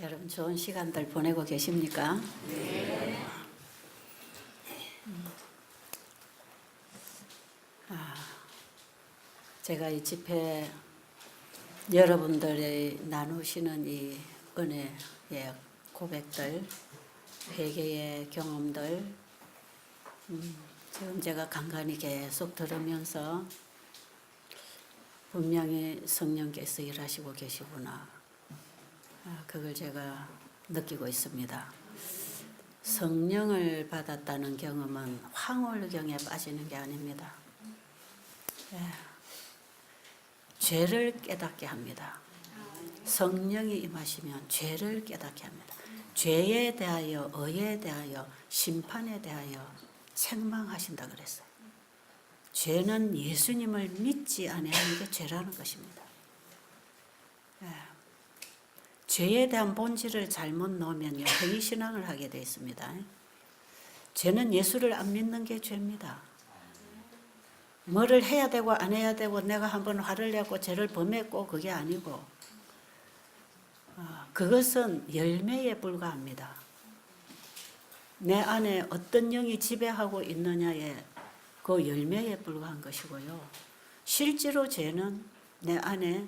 여러분 좋은 시간들 보내고 계십니까? 네. 제가 이 집회 여러분들이 나누시는 이 은혜의 고백들, 회개의 경험들, 지금 제가 간간히 계속 들으면서 분명히 성령께서 일하시고 계시구나. 그걸 제가 느끼고 있습니다. 성령을 받았다는 경험은 황홀경에 빠지는 게 아닙니다. 죄를 깨닫게 합니다. 성령이 임하시면 죄를 깨닫게 합니다. 죄에 대하여, 의에 대하여, 심판에 대하여 책망하신다 그랬어요. 죄는 예수님을 믿지 아니하는 게 죄라는 것입니다. 죄에 대한 본질을 잘못 놓으면요, 행위신앙을 하게 되어 있습니다. 죄는 예수를 안 믿는 게 죄입니다. 뭐를 해야 되고 안 해야 되고 내가 한번 화를 내고 죄를 범했고 그게 아니고, 그것은 열매에 불과합니다. 내 안에 어떤 영이 지배하고 있느냐에 그 열매에 불과한 것이고요. 실제로 죄는 내 안에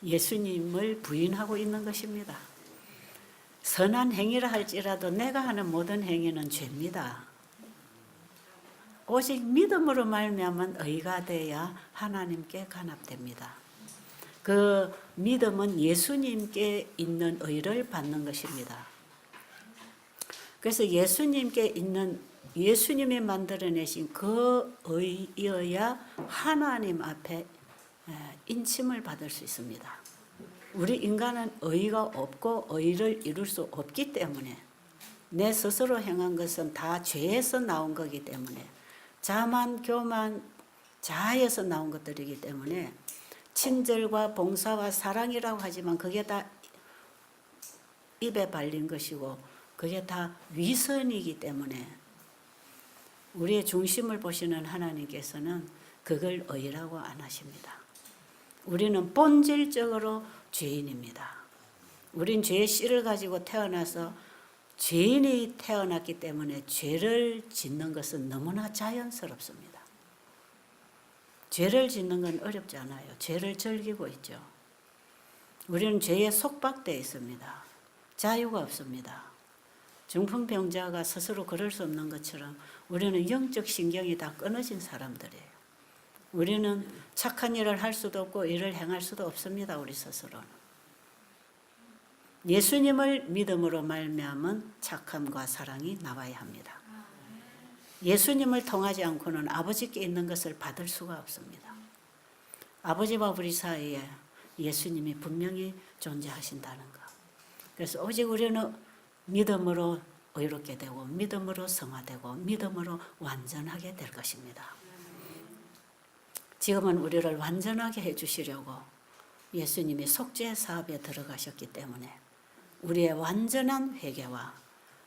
예수님을 부인하고 있는 것입니다. 선한 행위를 할지라도 내가 하는 모든 행위는 죄입니다. 오직 믿음으로 말미암은 의가 되어야 하나님께 간합됩니다. 그 믿음은 예수님께 있는 의를 받는 것입니다. 그래서 예수님께 있는, 예수님이 만들어내신 그 의여야 하나님 앞에 인침을 받을 수 있습니다. 우리 인간은 의가 없고 의를 이룰 수 없기 때문에, 내 스스로 행한 것은 다 죄에서 나온 거기 때문에, 자만 교만 자에서 나온 것들이기 때문에, 친절과 봉사와 사랑이라고 하지만 그게 다 입에 발린 것이고 그게 다 위선이기 때문에, 우리의 중심을 보시는 하나님께서는 그걸 의라고 안 하십니다. 우리는 본질적으로 죄인입니다. 우린 죄의 씨를 가지고 태어나서 죄인이 태어났기 때문에 죄를 짓는 것은 너무나 자연스럽습니다. 죄를 짓는 건 어렵지 않아요. 죄를 즐기고 있죠. 우리는 죄에 속박되어 있습니다. 자유가 없습니다. 중풍병자가 스스로 그럴 수 없는 것처럼 우리는 영적 신경이 다 끊어진 사람들이에요. 우리는 착한 일을 할 수도 없고 일을 행할 수도 없습니다. 우리 스스로는. 예수님을 믿음으로 말미암은 착함과 사랑이 나와야 합니다. 예수님을 통하지 않고는 아버지께 있는 것을 받을 수가 없습니다. 아버지와 우리 사이에 예수님이 분명히 존재하신다는 것. 그래서 오직 우리는 믿음으로 의롭게 되고 믿음으로 성화되고 믿음으로 완전하게 될 것입니다. 지금은 우리를 완전하게 해주시려고 예수님이 속죄 사업에 들어가셨기 때문에 우리의 완전한 회개와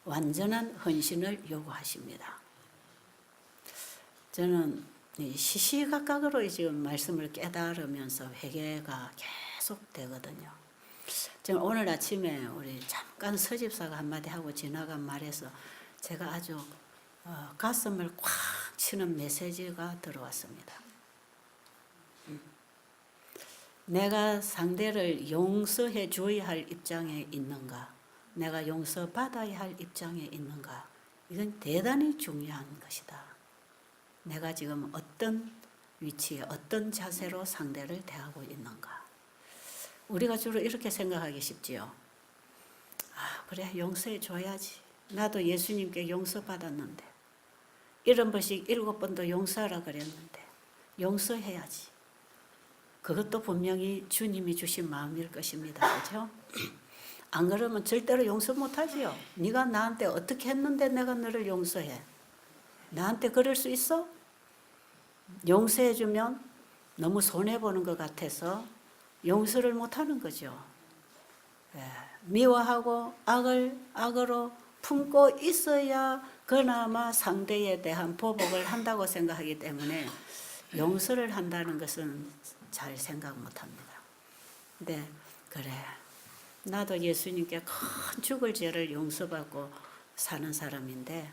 완전한 헌신을 요구하십니다. 저는 시시각각으로 지금 말씀을 깨달으면서 회개가 계속 되거든요. 지금 오늘 아침에 우리 잠깐 서집사가 한마디 하고 지나간 말에서 제가 아주 가슴을 꽉 치는 메시지가 들어왔습니다. 내가 상대를 용서해 줘야 할 입장에 있는가, 내가 용서받아야 할 입장에 있는가, 이건 대단히 중요한 것이다. 내가 지금 어떤 위치에 어떤 자세로 상대를 대하고 있는가. 우리가 주로 이렇게 생각하기 쉽지요. 그래, 용서해 줘야지. 나도 예수님께 용서받았는데 70번씩 7번도 용서하라 그랬는데 용서해야지. 그것도 분명히 주님이 주신 마음일 것입니다. 그렇죠? 안 그러면 절대로 용서 못하지요. 네가 나한테 어떻게 했는데 내가 너를 용서해. 나한테 그럴 수 있어? 용서해주면 너무 손해보는 것 같아서 용서를 못하는 거죠. 미워하고 악을 악으로 품고 있어야 그나마 상대에 대한 보복을 한다고 생각하기 때문에 용서를 한다는 것은 잘 생각 못합니다. 근데 그래, 나도 예수님께 큰 죽을 죄를 용서받고 사는 사람인데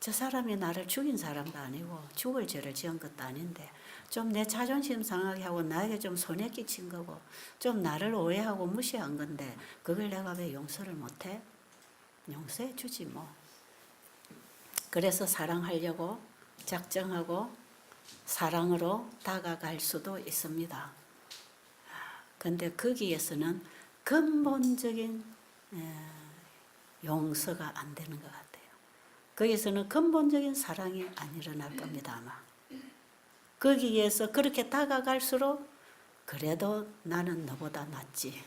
저 사람이 나를 죽인 사람도 아니고 죽을 죄를 지은 것도 아닌데 좀 내 자존심 상하게 하고 나에게 좀 손해 끼친 거고 좀 나를 오해하고 무시한 건데 그걸 내가 왜 용서를 못해? 용서해 주지 뭐. 그래서 사랑하려고 작정하고 사랑으로 다가갈 수도 있습니다. 근데 거기에서는 근본적인 용서가 안 되는 것 같아요. 거기서는 근본적인 사랑이 안 일어날 겁니다, 아마. 거기에서 그렇게 다가갈수록 그래도 나는 너보다 낫지.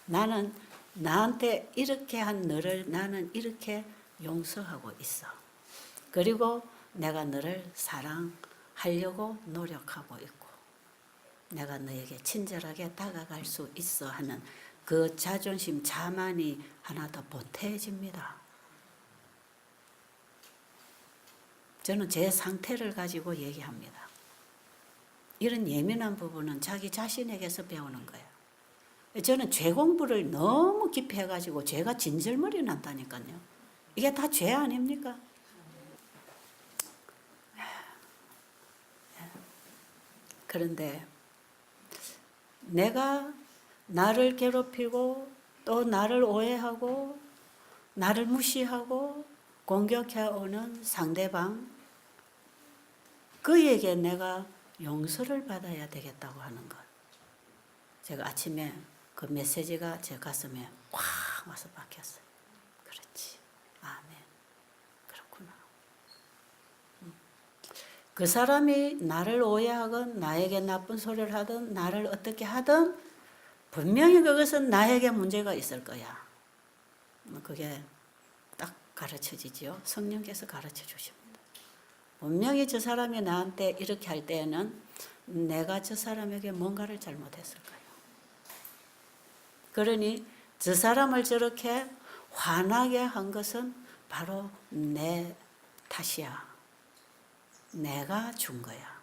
나는 나한테 이렇게 한 너를 나는 이렇게 용서하고 있어. 그리고 내가 너를 사랑하려고 노력하고 있고 내가 너에게 친절하게 다가갈 수 있어 하는 그 자존심, 자만이 하나 더 보태집니다. 저는 제 상태를 가지고 얘기합니다. 이런 예민한 부분은 자기 자신에게서 배우는 거예요. 저는 죄 공부를 너무 깊이 해가지고 죄가 진절머리 난다니까요. 이게 다 죄 아닙니까? 그런데 내가 나를 괴롭히고 또 나를 오해하고 나를 무시하고 공격해오는 상대방 그에게 내가 용서를 받아야 되겠다고 하는 것. 제가 아침에 그 메시지가 제 가슴에 확 와서 박혔어요. 그렇지. 아멘. 그렇구나. 그 사람이 나를 오해하건 나에게 나쁜 소리를 하든 나를 어떻게 하든 분명히 그것은 나에게 문제가 있을 거야. 그게 딱 가르쳐지지요. 성령께서 가르쳐 주십니다. 분명히 저 사람이 나한테 이렇게 할 때에는 내가 저 사람에게 뭔가를 잘못했을 거예요. 그러니 저 사람을 저렇게 화나게 한 것은 바로 내 탓이야. 내가 준 거야.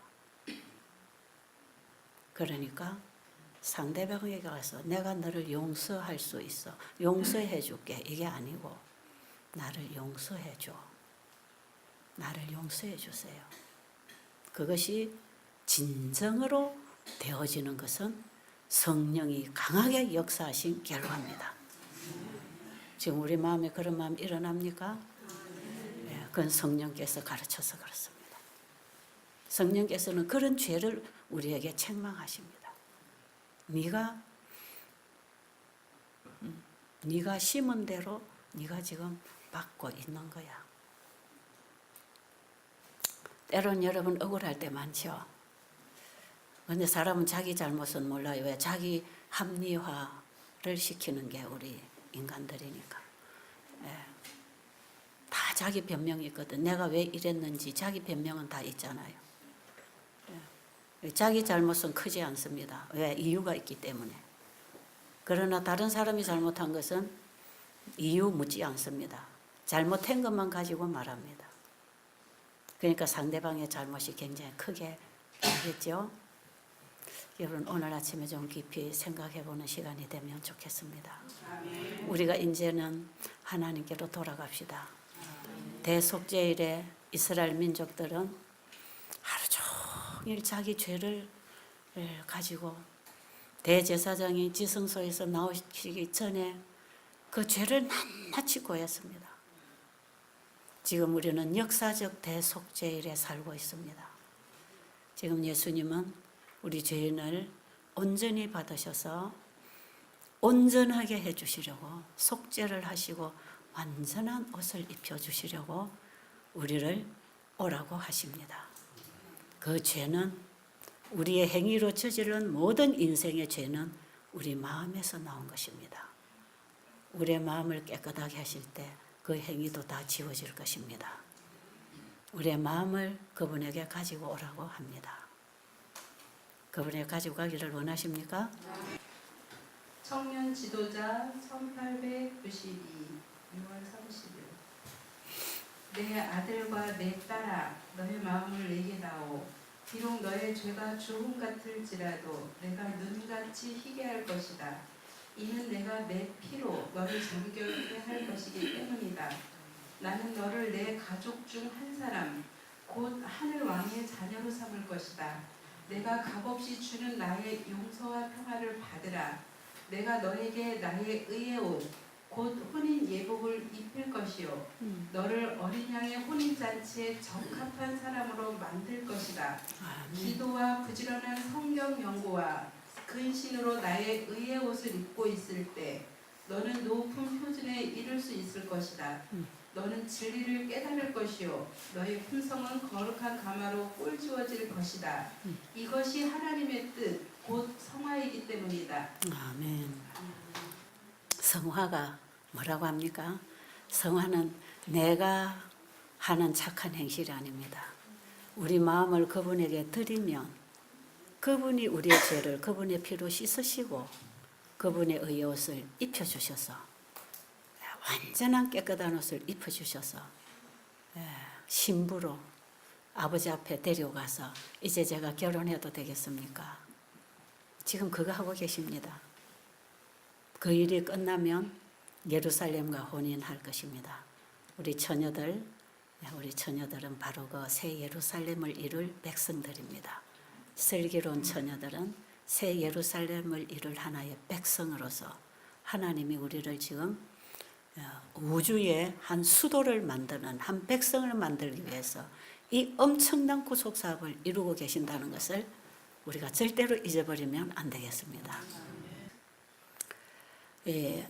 그러니까 상대방에게 가서 내가 너를 용서할 수 있어. 용서해 줄게. 이게 아니고 나를 용서해 줘. 나를 용서해 주세요. 그것이 진정으로 되어지는 것은 성령이 강하게 역사하신 결과입니다. 지금 우리 마음에 그런 마음 일어납니까? 네, 그건 성령께서 가르쳐서 그렇습니다. 성령께서는 그런 죄를 우리에게 책망하십니다. 네가 심은 대로 네가 지금 받고 있는 거야. 때론 여러분 억울할 때 많죠. 근데 사람은 자기 잘못은 몰라요. 왜? 자기 합리화를 시키는 게 우리 인간들이니까. 예. 다 자기 변명이 있거든. 내가 왜 이랬는지 자기 변명은 다 있잖아요. 예. 자기 잘못은 크지 않습니다. 왜? 이유가 있기 때문에. 그러나 다른 사람이 잘못한 것은 이유 묻지 않습니다. 잘못한 것만 가지고 말합니다. 그러니까 상대방의 잘못이 굉장히 크게 되겠죠. 여러분 오늘 아침에 좀 깊이 생각해보는 시간이 되면 좋겠습니다. 우리가 이제는 하나님께로 돌아갑시다. 대속죄일에 이스라엘 민족들은 하루 종일 자기 죄를 가지고 대제사장이 지성소에서 나오시기 전에 그 죄를 낱낱이 고했습니다. 지금 우리는 역사적 대속죄일에 살고 있습니다. 지금 예수님은 우리 죄인을 온전히 받으셔서 온전하게 해주시려고 속죄를 하시고 완전한 옷을 입혀주시려고 우리를 오라고 하십니다. 그 죄는 우리의 행위로 저지른 모든 인생의 죄는 우리 마음에서 나온 것입니다. 우리의 마음을 깨끗하게 하실 때 그 행위도 다 지워질 것입니다. 우리의 마음을 그분에게 가지고 오라고 합니다. 그분에게 가지고 가기를 원하십니까? 청년 지도자 1892 6월 30일 내 아들과 내 딸아 너의 마음을 내게 다오. 비록 너의 죄가 주홍 같을지라도 내가 눈같이 희게 할 것이다. 이는 내가 내 피로 너를 정결케 할 것이기 때문이다. 나는 너를 내 가족 중 한 사람 곧 하늘 왕의 자녀로 삼을 것이다. 내가 값없이 주는 나의 용서와 평화를 받으라. 내가 너에게 나의 의의 옷 곧 혼인 예복을 입힐 것이요 너를 어린 양의 혼인 잔치에 적합한 사람으로 만들 것이다. 기도와 부지런한 성경 연구와 근신으로 나의 의의 옷을 입고 있을 때 너는 높은 표준에 이를 수 있을 것이다. 너는 진리를 깨달을 것이요 너의 품성은 거룩한 가마로 꼴지워질 것이다. 이것이 하나님의 뜻 곧 성화이기 때문이다. 아멘. 성화가 뭐라고 합니까? 성화는 내가 하는 착한 행실이 아닙니다. 우리 마음을 그분에게 드리면 그분이 우리의 죄를 그분의 피로 씻으시고 그분의 의의 옷을 입혀주셔서 완전한 깨끗한 옷을 입혀주셔서 신부로 아버지 앞에 데려가서 이제 제가 결혼해도 되겠습니까? 지금 그거 하고 계십니다. 그 일이 끝나면 예루살렘과 혼인할 것입니다. 우리 처녀들은 바로 그 새 예루살렘을 이룰 백성들입니다. 슬기로운 처녀들은 새 예루살렘을 이룰 하나의 백성으로서 하나님이 우리를 지금 우주의 한 수도를 만드는 한 백성을 만들기 위해서 이 엄청난 구속 사업을 이루고 계신다는 것을 우리가 절대로 잊어버리면 안 되겠습니다.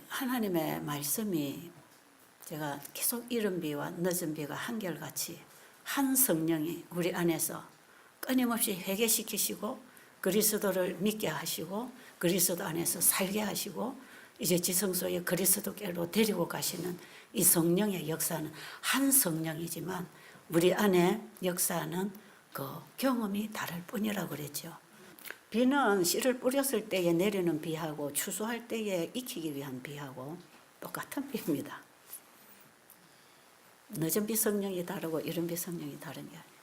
하나님의 말씀이 제가 계속 이른 비와 늦은 비가 한결같이 한 성령이 우리 안에서 끊임없이 회개시키시고 그리스도를 믿게 하시고 그리스도 안에서 살게 하시고 이제 지성소에 그리스도께로 데리고 가시는 이 성령의 역사는 한 성령이지만 우리 안에 역사하는 그 경험이 다를 뿐이라고 그랬죠. 비는 씨를 뿌렸을 때에 내리는 비하고 추수할 때에 익히기 위한 비하고 똑같은 비입니다. 늦은 비 성령이 다르고 이른 비 성령이 다른 게 아니에요.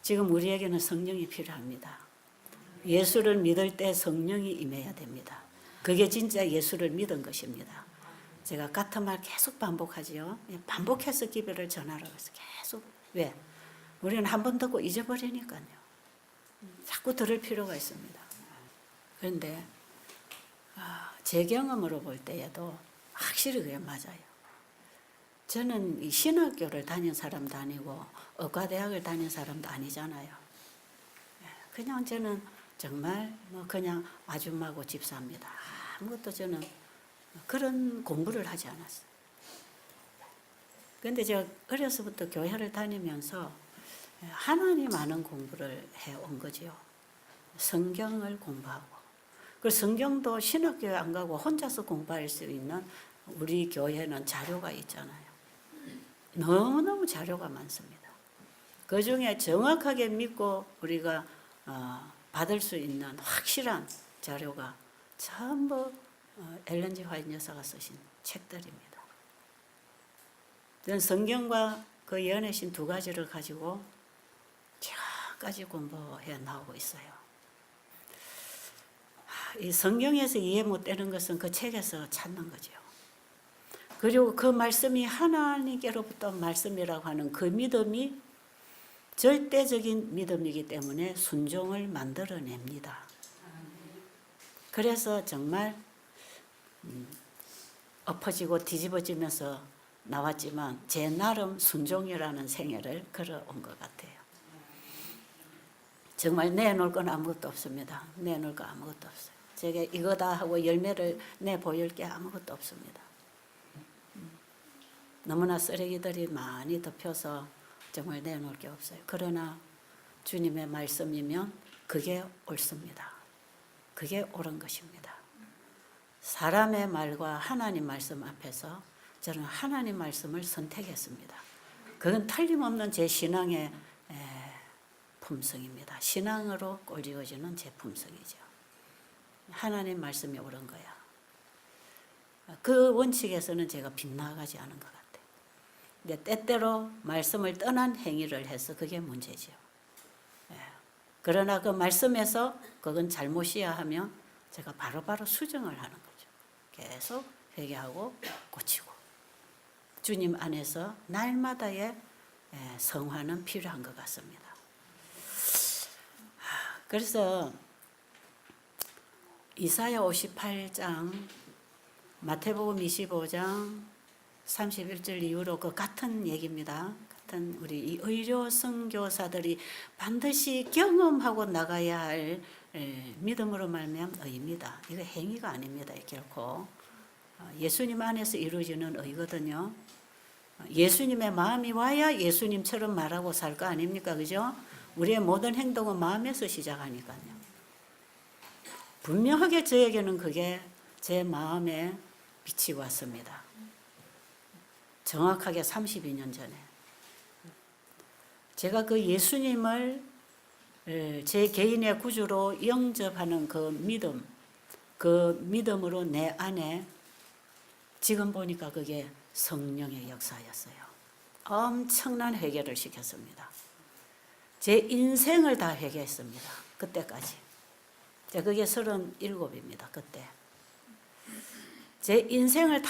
지금 우리에게는 성령이 필요합니다. 예수를 믿을 때 성령이 임해야 됩니다. 그게 진짜 예수를 믿은 것입니다. 제가 같은 말 계속 반복하지요. 반복해서 기별을 전하라고 해서 계속. 왜? 우리는 한 번 듣고 잊어버리니까요. 자꾸 들을 필요가 있습니다. 그런데 제 경험으로 볼 때에도 확실히 그게 맞아요. 저는 이 신학교를 다닌 사람도 아니고 의과대학을 다닌 사람도 아니잖아요. 그냥 저는 정말 그냥 아줌마고 집사입니다. 아무것도 저는 그런 공부를 하지 않았어요. 그런데 제가 어려서부터 교회를 다니면서 하나님 아는 공부를 해온 거죠. 성경을 공부하고. 그 성경도 신학교에 안 가고 혼자서 공부할 수 있는 우리 교회는 자료가 있잖아요. 너무너무 자료가 많습니다. 그 중에 정확하게 믿고 우리가 받을 수 있는 확실한 자료가 전부 엘렌 G 화이트 여사가 쓰신 책들입니다. 저는 성경과 그 예언의 두 가지를 가지고 지금까지 공부해 나오고 있어요. 이 성경에서 이해 못 되는 것은 그 책에서 찾는 거죠. 그리고 그 말씀이 하나님께로부터 말씀이라고 하는 그 믿음이 절대적인 믿음이기 때문에 순종을 만들어냅니다. 그래서 정말 엎어지고 뒤집어지면서 나왔지만 제 나름 순종이라는 생애를 걸어온 것 같아요. 정말 내놓을 건 아무것도 없습니다. 내놓을 거 아무것도 없어요. 제가 이거다 하고 열매를 내보일 게 아무것도 없습니다. 너무나 쓰레기들이 많이 덮여서 정말 내놓을 게 없어요. 그러나 주님의 말씀이면 그게 옳습니다. 그게 옳은 것입니다. 사람의 말과 하나님 말씀 앞에서 저는 하나님 말씀을 선택했습니다. 그건 틀림없는 제 신앙의 품성입니다. 신앙으로 꼴지어지는 제 품성이죠. 하나님 말씀이 옳은 거야. 그 원칙에서는 제가 빗나가지 않은 것 같아요. 근데 때때로 말씀을 떠난 행위를 해서 그게 문제죠. 그러나 그 말씀에서 그건 잘못이야 하면 제가 바로바로 수정을 하는 거죠. 계속 회개하고 고치고 주님 안에서 날마다의 성화는 필요한 것 같습니다. 그래서 이사야 58장, 마태복음 25장 31절 이후로 그 같은 얘기입니다. 같은 우리 이 의료 선교사들이 반드시 경험하고 나가야 할 믿음으로 말미암은 의입니다. 이거 행위가 아닙니다. 결코 예수님 안에서 이루어지는 의거든요. 예수님의 마음이 와야 예수님처럼 말하고 살 거 아닙니까? 그죠? 우리의 모든 행동은 마음에서 시작하니까요. 분명하게 저에게는 그게 제 마음에 빛이 왔습니다. 정확하게 32년 전에. 제가 그 예수님을 제 개인의 구주로 영접하는 그 믿음으로 내 안에 지금 보니까 그게 성령의 역사였어요. 엄청난 회개를 시켰습니다. 제 인생을 다 회개했습니다. 그때까지. 그게 37입니다. 그때. 제 인생을 다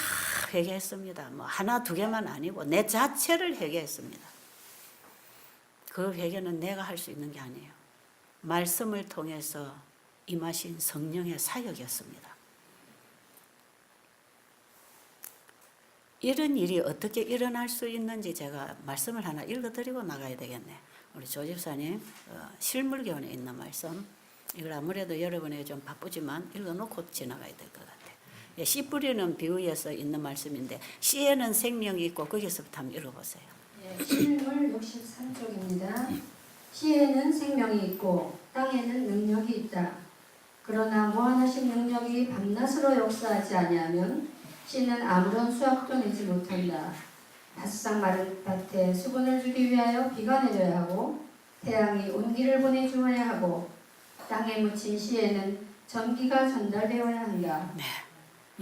회개했습니다. 뭐 하나 두 개만 아니고 내 자체를 회개했습니다. 그 회개는 내가 할 수 있는 게 아니에요. 말씀을 통해서 임하신 성령의 사역이었습니다. 이런 일이 어떻게 일어날 수 있는지 제가 말씀을 하나 읽어드리고 나가야 되겠네. 우리 조 집사님 실물교훈에 있는 말씀, 이걸 아무래도 여러분에게 좀 바쁘지만 읽어놓고 지나가야 될 것 같아요. 씨 뿌리는 비유에서 있는 말씀인데 씨에는 생명이 있고 거기서부터 한번 읽어보세요. 실물 63쪽입니다. 씨에는 생명이 있고 땅에는 능력이 있다. 그러나 무한하신 능력이 밤낮으로 역사하지 아니하면 씨는 아무런 수확도 내지 못한다. 바싹 마른 밭에 수분을 주기 위하여 비가 내려야 하고 태양이 온기를 보내주어야 하고 땅에 묻힌 씨에는 전기가 전달되어야 한다. 네,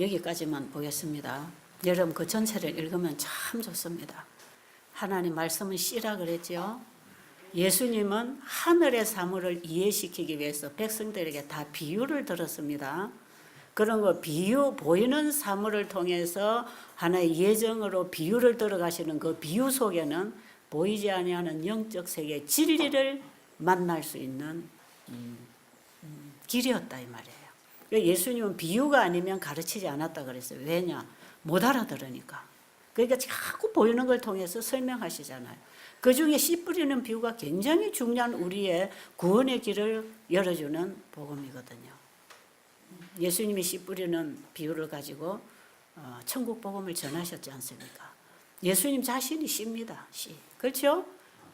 여기까지만 보겠습니다. 여러분 그 전체를 읽으면 참 좋습니다. 하나님 말씀은 씨라 그랬죠. 예수님은 하늘의 사물을 이해시키기 위해서 백성들에게 다 비유를 들었습니다. 그런 거 비유, 보이는 사물을 통해서 하나의 예정으로 비유를 들어가시는 그 비유 속에는 보이지 아니하는 영적 세계의 진리를 만날 수 있는 길이었다 이 말이에요. 예수님은 비유가 아니면 가르치지 않았다 그랬어요. 왜냐? 못 알아들으니까. 그러니까 자꾸 보이는 걸 통해서 설명하시잖아요. 그 중에 씨 뿌리는 비유가 굉장히 중요한 우리의 구원의 길을 열어주는 복음이거든요. 예수님이 씨 뿌리는 비유를 가지고 천국 복음을 전하셨지 않습니까? 예수님 자신이 씨입니다. 씨. 그렇죠?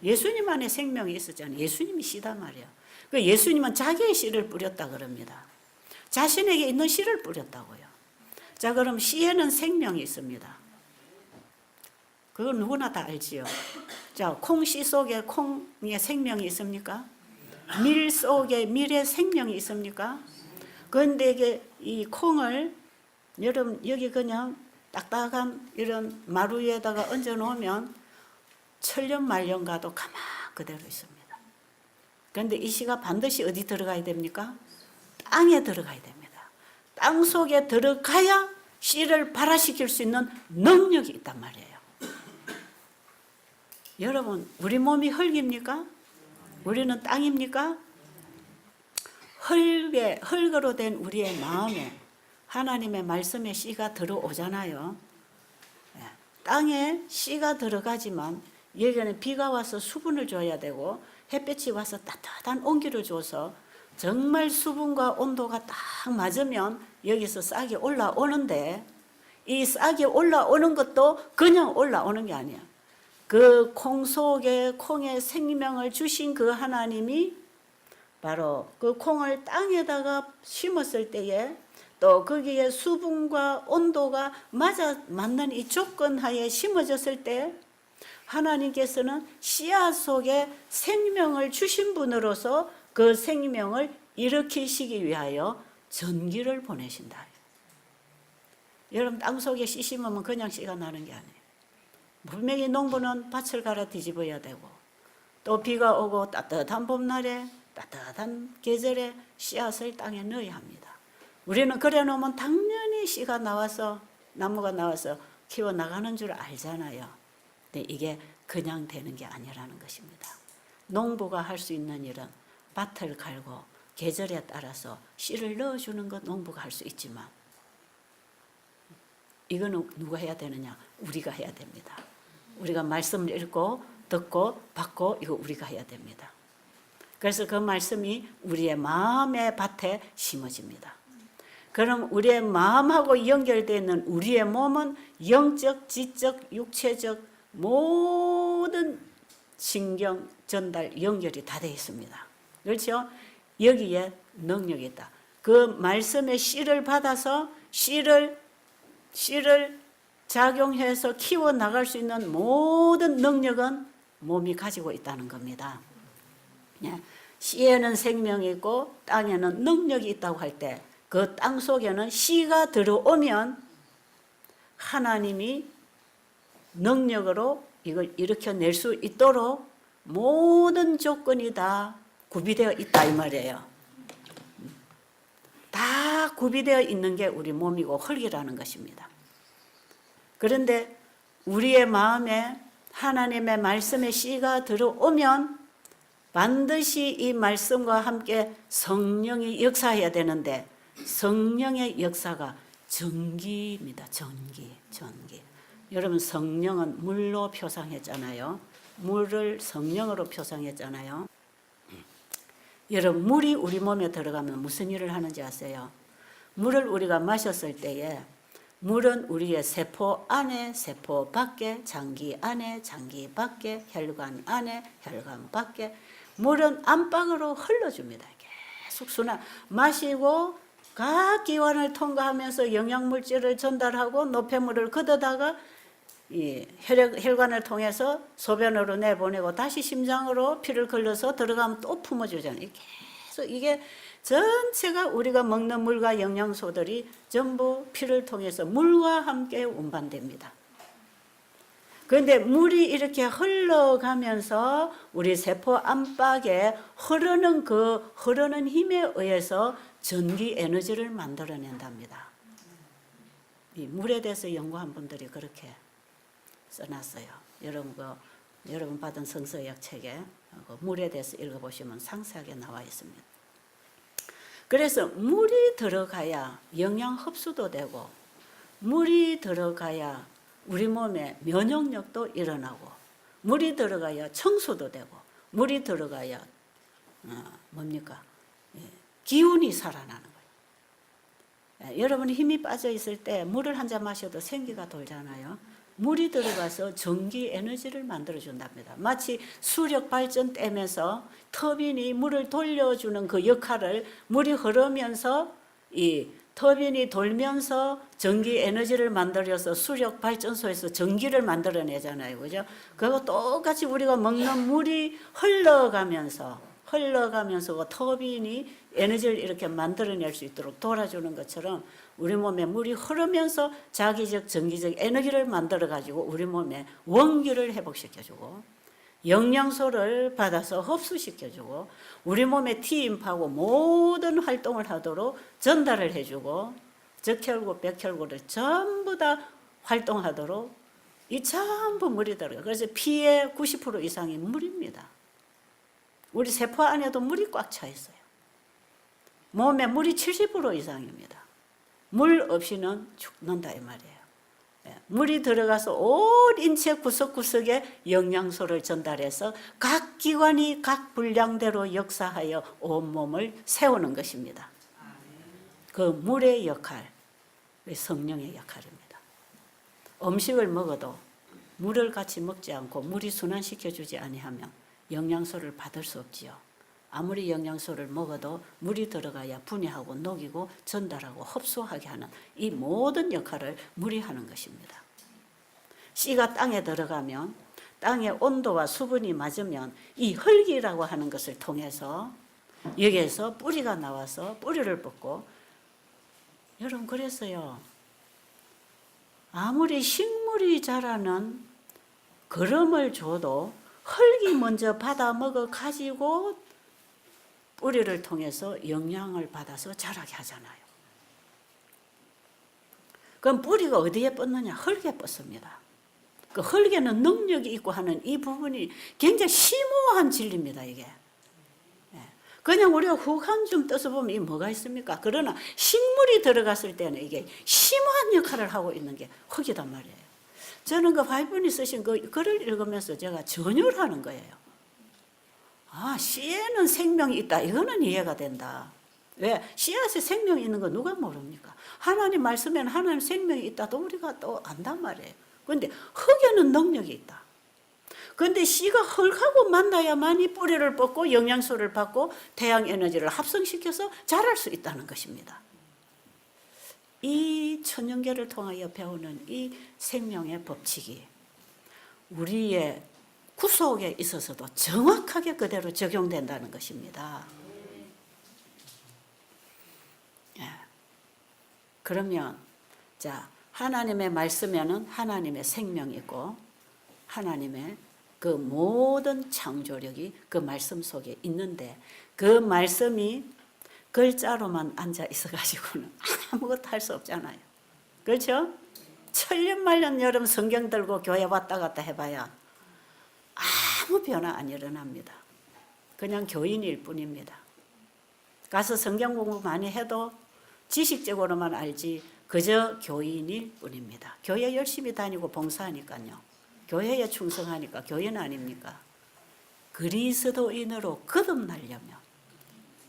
예수님 안에 생명이 있었잖아요. 예수님이 씨단 말이에요. 예수님은 자기의 씨를 뿌렸다 그럽니다. 자신에게 있는 씨를 뿌렸다고요. 자, 그럼 씨에는 생명이 있습니다. 그건 누구나 다 알지요. 자, 콩씨 속에 콩의 생명이 있습니까? 밀 속에 밀의 생명이 있습니까? 그런데 이게 이 콩을 여러분 여기 그냥 딱딱한 이런 마루 위에다가 얹어 놓으면 천년 말년 가도 가만 그대로 있습니다. 그런데 이 씨가 반드시 어디 들어가야 됩니까? 땅에 들어가야 됩니다. 땅 속에 들어가야 씨를 발화시킬 수 있는 능력이 있단 말이에요. 여러분, 우리 몸이 흙입니까? 우리는 땅입니까? 흙으로 된 우리의 마음에 하나님의 말씀의 씨가 들어오잖아요. 땅에 씨가 들어가지만 여기는 비가 와서 수분을 줘야 되고 햇볕이 와서 따뜻한 온기를 줘서 정말 수분과 온도가 딱 맞으면 여기서 싹이 올라오는데 이 싹이 올라오는 것도 그냥 올라오는 게 아니야. 그 콩 속에 콩의 생명을 주신 그 하나님이 바로 그 콩을 땅에다가 심었을 때에 또 거기에 수분과 온도가 맞는 이 조건 하에 심어졌을 때 하나님께서는 씨앗 속에 생명을 주신 분으로서 그 생명을 일으키시기 위하여 전기를 보내신다. 여러분 땅 속에 씨 심으면 그냥 씨가 나는 게 아니에요. 분명히 농부는 밭을 갈아 뒤집어야 되고 또 비가 오고 따뜻한 봄날에 따뜻한 계절에 씨앗을 땅에 넣어야 합니다. 우리는 그래 놓으면 당연히 씨가 나와서 나무가 나와서 키워 나가는 줄 알잖아요. 근데 이게 그냥 되는 게 아니라는 것입니다. 농부가 할 수 있는 일은 밭을 갈고 계절에 따라서 씨를 넣어주는 것 농부가 할 수 있지만 이거는 누가 해야 되느냐? 우리가 해야 됩니다. 우리가 말씀을 읽고 듣고 받고 이거 우리가 해야 됩니다. 그래서 그 말씀이 우리의 마음의 밭에 심어집니다. 그럼 우리의 마음하고 연결되어 있는 우리의 몸은 영적, 지적, 육체적 모든 신경 전달 연결이 다 되어 있습니다. 그렇죠? 여기에 능력이 있다. 그 말씀의 씨를 받아서 씨를 작용해서 키워나갈 수 있는 모든 능력은 몸이 가지고 있다는 겁니다. 씨에는 생명이 있고 땅에는 능력이 있다고 할 때 그 땅 속에는 씨가 들어오면 하나님이 능력으로 이걸 일으켜낼 수 있도록 모든 조건이 다 구비되어 있다 이 말이에요. 다 구비되어 있는 게 우리 몸이고 흙이라는 것입니다. 그런데 우리의 마음에 하나님의 말씀의 씨가 들어오면 반드시 이 말씀과 함께 성령이 역사해야 되는데 성령의 역사가 전기입니다. 전기. 여러분 성령은 물로 표상했잖아요. 물을 성령으로 표상했잖아요. 여러분 물이 우리 몸에 들어가면 무슨 일을 하는지 아세요? 물을 우리가 마셨을 때에 물은 우리의 세포 안에 세포 밖에 장기 안에 장기 밖에 혈관 안에 혈관 밖에 물은 안방으로 흘러줍니다. 계속 순환 마시고 각 기관을 통과하면서 영양물질을 전달하고 노폐물을 걷어다가 이 혈관을 통해서 소변으로 내보내고 다시 심장으로 피를 걸러서 들어가면 또 품어주잖아요. 계속 이게 전체가 우리가 먹는 물과 영양소들이 전부 피를 통해서 물과 함께 운반됩니다. 그런데 물이 이렇게 흘러가면서 우리 세포 안팎에 흐르는 그 흐르는 힘에 의해서 전기 에너지를 만들어낸답니다. 이 물에 대해서 연구한 분들이 그렇게 써놨어요. 여러분 받은 성서역 책에 물에 대해서 읽어보시면 상세하게 나와 있습니다. 그래서 물이 들어가야 영양 흡수도 되고 물이 들어가야 우리 몸에 면역력도 일어나고 물이 들어가야 청소도 되고 물이 들어가야 기운이 살아나는 거예요. 여러분이 힘이 빠져 있을 때 물을 한 잔 마셔도 생기가 돌잖아요. 물이 들어가서 전기 에너지를 만들어준답니다. 마치 수력 발전댐에서 터빈이 물을 돌려주는 그 역할을 물이 흐르면서 이 터빈이 돌면서 전기 에너지를 만들어서 수력 발전소에서 전기를 만들어내잖아요. 그죠? 그거 똑같이 우리가 먹는 물이 흘러가면서 그 터빈이 에너지를 이렇게 만들어낼 수 있도록 도와주는 것처럼 우리 몸에 물이 흐르면서 자기적 전기적 에너지를 만들어 가지고 우리 몸에 원기를 회복시켜주고 영양소를 받아서 흡수시켜주고 우리 몸에 티임파고 모든 활동을 하도록 전달을 해주고 적혈구, 백혈구를 전부 다 활동하도록 이 전부 물이 들어가요. 그래서 피의 90% 이상이 물입니다. 우리 세포 안에도 물이 꽉 차 있어요. 몸에 물이 70% 이상입니다. 물 없이는 죽는다 이 말이에요. 물이 들어가서 온 인체 구석구석에 영양소를 전달해서 각 기관이 각 분량대로 역사하여 온몸을 세우는 것입니다. 그 물의 역할, 성령의 역할입니다. 음식을 먹어도 물을 같이 먹지 않고 물이 순환시켜주지 아니하면 영양소를 받을 수 없지요. 아무리 영양소를 먹어도 물이 들어가야 분해하고 녹이고 전달하고 흡수하게 하는 이 모든 역할을 물이 하는 것입니다. 씨가 땅에 들어가면 땅의 온도와 수분이 맞으면 이 흙이라고 하는 것을 통해서 여기에서 뿌리가 나와서 뿌리를 뽑고 여러분 그랬어요. 아무리 식물이 자라는 거름을 줘도 흙이 먼저 받아 먹어 가지고 뿌리를 통해서 영양을 받아서 자라게 하잖아요. 그럼 뿌리가 어디에 뻗느냐? 흙에 뻗습니다. 그 흙에는 능력이 있고 하는 이 부분이 굉장히 심오한 진리입니다, 이게. 예. 그냥 우리가 흙 한 줌 떠서 보면 이 뭐가 있습니까? 그러나 식물이 들어갔을 때는 이게 심오한 역할을 하고 있는 게 흙이단 말이에요. 저는 그 바이분이 쓰신 그 글을 읽으면서 제가 전율 하는 거예요. 아, 씨에는 생명이 있다. 이거는 이해가 된다. 왜? 씨앗에 생명이 있는 거 누가 모릅니까? 하나님 말씀에는 하나님 생명이 있다도 우리가 또 안단 말이에요. 그런데 흙에는 능력이 있다. 그런데 씨가 흙하고 만나야만이 뿌리를 뻗고 영양소를 받고 태양 에너지를 합성시켜서 자랄 수 있다는 것입니다. 이 천연계를 통하여 배우는 이 생명의 법칙이 우리의 구속에 있어서도 정확하게 그대로 적용된다는 것입니다. 예. 그러면 자, 하나님의 말씀에는 하나님의 생명이 있고 하나님의 그 모든 창조력이 그 말씀 속에 있는데 그 말씀이 글자로만 앉아 있어가지고는 아무것도 할 수 없잖아요. 그렇죠? 천년만년 여름 성경 들고 교회 왔다 갔다 해봐야 아무 변화 안 일어납니다. 그냥 교인일 뿐입니다. 가서 성경 공부 많이 해도 지식적으로만 알지 그저 교인일 뿐입니다. 교회 열심히 다니고 봉사하니까요. 교회에 충성하니까 교인 아닙니까? 그리스도인으로 거듭나려면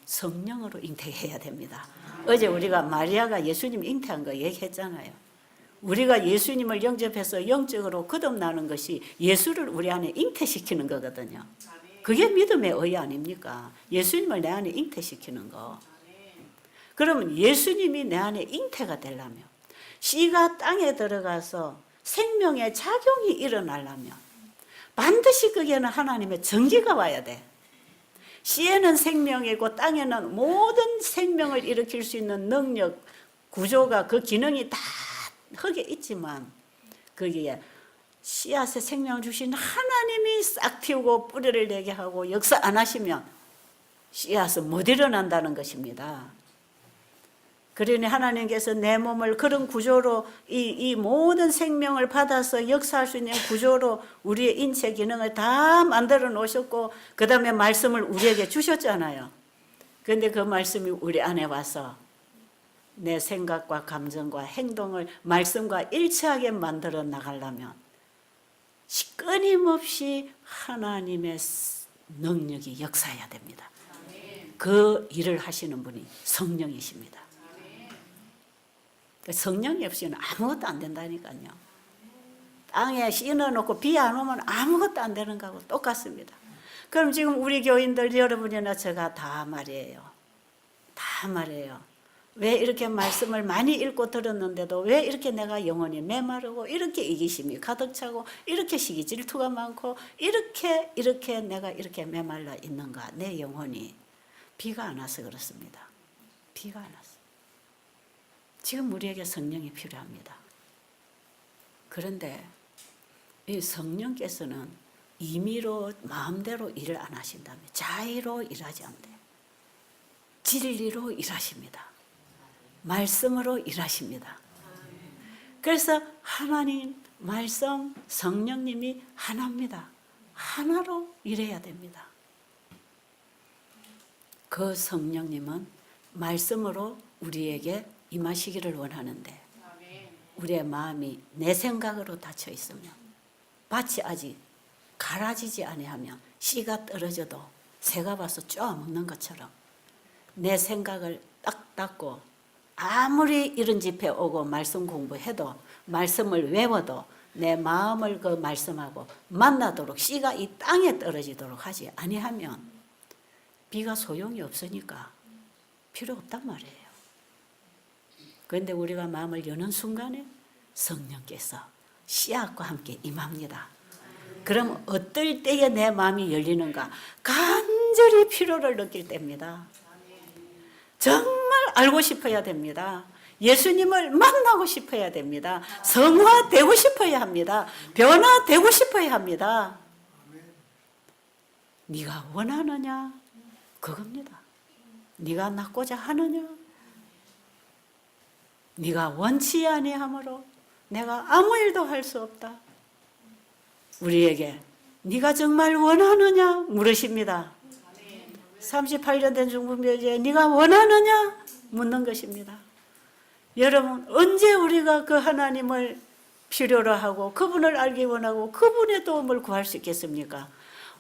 성령으로 잉태해야 됩니다. 어제 우리가 마리아가 예수님 잉태한 거 얘기했잖아요. 우리가 예수님을 영접해서 영적으로 거듭나는 것이 예수를 우리 안에 잉태시키는 거거든요. 그게 믿음의 의 아닙니까? 예수님을 내 안에 잉태시키는 거. 그러면 예수님이 내 안에 잉태가 되려면 씨가 땅에 들어가서 생명의 작용이 일어나려면 반드시 거기에는 하나님의 전기가 와야 돼. 씨에는 생명이고 땅에는 모든 생명을 일으킬 수 있는 능력, 구조가 그 기능이 다 흙에 있지만 거기에 씨앗에 생명을 주신 하나님이 싹 틔우고 뿌리를 내게 하고 역사 안 하시면 씨앗은 못 일어난다는 것입니다. 그러니 하나님께서 내 몸을 그런 구조로 이 모든 생명을 받아서 역사할 수 있는 구조로 우리의 인체 기능을 다 만들어 놓으셨고 그 다음에 말씀을 우리에게 주셨잖아요. 그런데 그 말씀이 우리 안에 와서 내 생각과 감정과 행동을 말씀과 일치하게 만들어 나가려면 끊임없이 하나님의 능력이 역사해야 됩니다. 그 일을 하시는 분이 성령이십니다. 성령이 없이는 아무것도 안 된다니까요. 땅에 씌워놓고 비 안 오면 아무것도 안 되는 거하고 똑같습니다. 그럼 지금 우리 교인들 여러분이나 제가 다 말이에요. 다 말이에요. 왜 이렇게 말씀을 많이 읽고 들었는데도 왜 이렇게 내가 영혼이 메마르고 이렇게 이기심이 가득 차고 이렇게 시기 질투가 많고 이렇게 내가 이렇게 메말라 있는가? 내 영혼이 비가 안 와서 그렇습니다. 비가 안 왔어. 지금 우리에게 성령이 필요합니다. 그런데 이 성령께서는 임의로 마음대로 일을 안 하신다며 자의로 일하지 않대. 진리로 일하십니다. 말씀으로 일하십니다. 그래서 하나님, 말씀, 성령님이 하나입니다. 하나로 일해야 됩니다. 그 성령님은 말씀으로 우리에게 임하시기를 원하는데 우리의 마음이 내 생각으로 닫혀 있으면 밭이 아직 갈아지지 아니하면 씨가 떨어져도 새가 와서 쪼아 먹는 것처럼 내 생각을 딱 닫고 아무리 이런 집회 오고 말씀 공부해도 말씀을 외워도 내 마음을 그 말씀하고 만나도록 씨가 이 땅에 떨어지도록 하지 아니하면 비가 소용이 없으니까 필요 없단 말이에요. 그런데 우리가 마음을 여는 순간에 성령께서 씨앗과 함께 임합니다. 그럼 어떨 때에 내 마음이 열리는가? 간절히 필요를 느낄 때입니다. 정말 알고 싶어야 됩니다. 예수님을 만나고 싶어야 됩니다. 성화되고 싶어야 합니다. 변화되고 싶어야 합니다. 네가 원하느냐? 그겁니다. 네가 낳고자 하느냐? 네가 원치 아니하므로 내가 아무 일도 할 수 없다. 우리에게 네가 정말 원하느냐 물으십니다. 38년 된 중풍병자에 네가 원하느냐 묻는 것입니다. 여러분 언제 우리가 그 하나님을 필요로 하고 그분을 알기 원하고 그분의 도움을 구할 수 있겠습니까?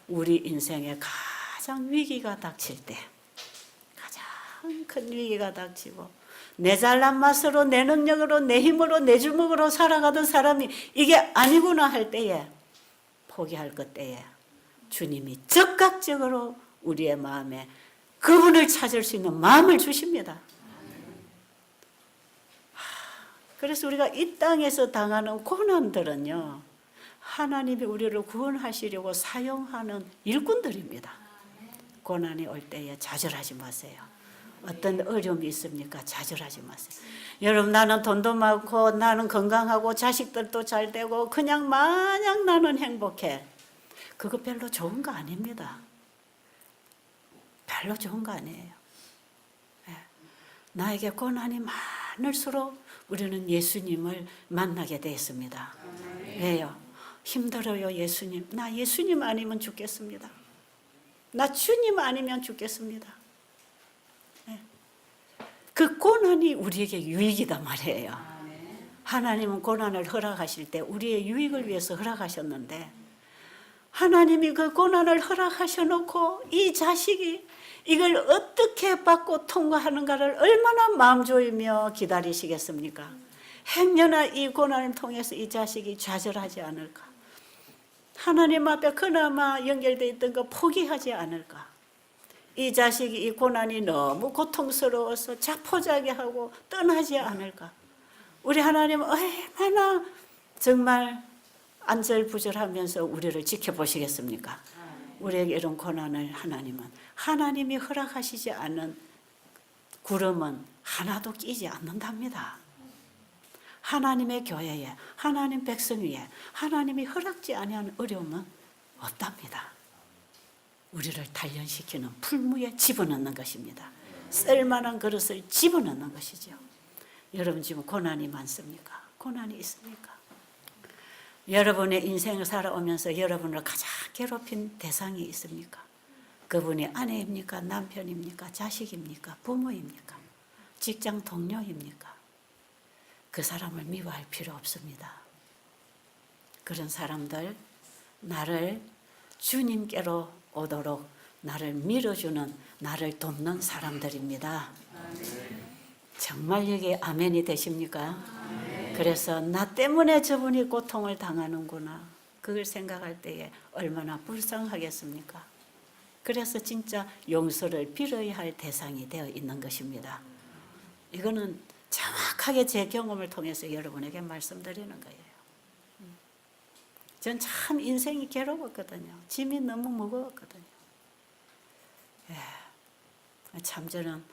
우리 인생에 가장 위기가 닥칠 때, 가장 큰 위기가 닥치고 내 잘난 맛으로 내 능력으로 내 힘으로 내 주먹으로 살아가던 사람이 이게 아니구나 할 때에, 포기할 것 때에 주님이 즉각적으로 우리의 마음에 그분을 찾을 수 있는 마음을 주십니다. 그래서 우리가 이 땅에서 당하는 고난들은요, 하나님이 우리를 구원하시려고 사용하는 일꾼들입니다. 고난이 올 때에 좌절하지 마세요. 어떤 어려움이 있습니까? 좌절하지 마세요. 여러분, 나는 돈도 많고 나는 건강하고 자식들도 잘 되고 그냥 마냥 나는 행복해. 그거 별로 좋은 거 아닙니다. 별로 좋은 거 아니에요. 나에게 고난이 많을수록 우리는 예수님을 만나게 됐습니다. 왜요? 힘들어요, 예수님. 나 예수님 아니면 죽겠습니다. 나 주님 아니면 죽겠습니다. 그 고난이 우리에게 유익이다 말이에요. 하나님은 고난을 허락하실 때 우리의 유익을 위해서 허락하셨는데, 하나님이 그 고난을 허락하셔놓고 이 자식이 이걸 어떻게 받고 통과하는가를 얼마나 마음 조이며 기다리시겠습니까? 행여나 이 고난을 통해서 이 자식이 좌절하지 않을까? 하나님 앞에 그나마 연결되어 있던 거 포기하지 않을까? 이 자식이 이 고난이 너무 고통스러워서 자포자기하고 떠나지 않을까? 우리 하나님은 얼마나 정말 안절부절하면서 우리를 지켜보시겠습니까? 우리에게 이런 고난을 하나님이 허락하시지 않은 구름은 하나도 끼지 않는답니다. 하나님의 교회에, 하나님 백성 위에 하나님이 허락지 아니하는 어려움은 없답니다. 우리를 단련시키는 풀무에 집어넣는 것입니다. 쓸만한 그릇을 집어넣는 것이죠. 여러분 지금 고난이 많습니까? 고난이 있습니까? 여러분의 인생을 살아오면서 여러분을 가장 괴롭힌 대상이 있습니까? 그분이 아내입니까? 남편입니까? 자식입니까? 부모입니까? 직장 동료입니까? 그 사람을 미워할 필요 없습니다. 그런 사람들, 나를 주님께로 오도록 나를 밀어주는, 나를 돕는 사람들입니다. 정말 여기 아멘이 되십니까? 그래서 나 때문에 저분이 고통을 당하는구나, 그걸 생각할 때에 얼마나 불쌍하겠습니까? 그래서 진짜 용서를 빌어야 할 대상이 되어 있는 것입니다. 이거는 정확하게 제 경험을 통해서 여러분에게 말씀드리는 거예요. 전 참 인생이 괴로웠거든요. 짐이 너무 무거웠거든요. 참 저는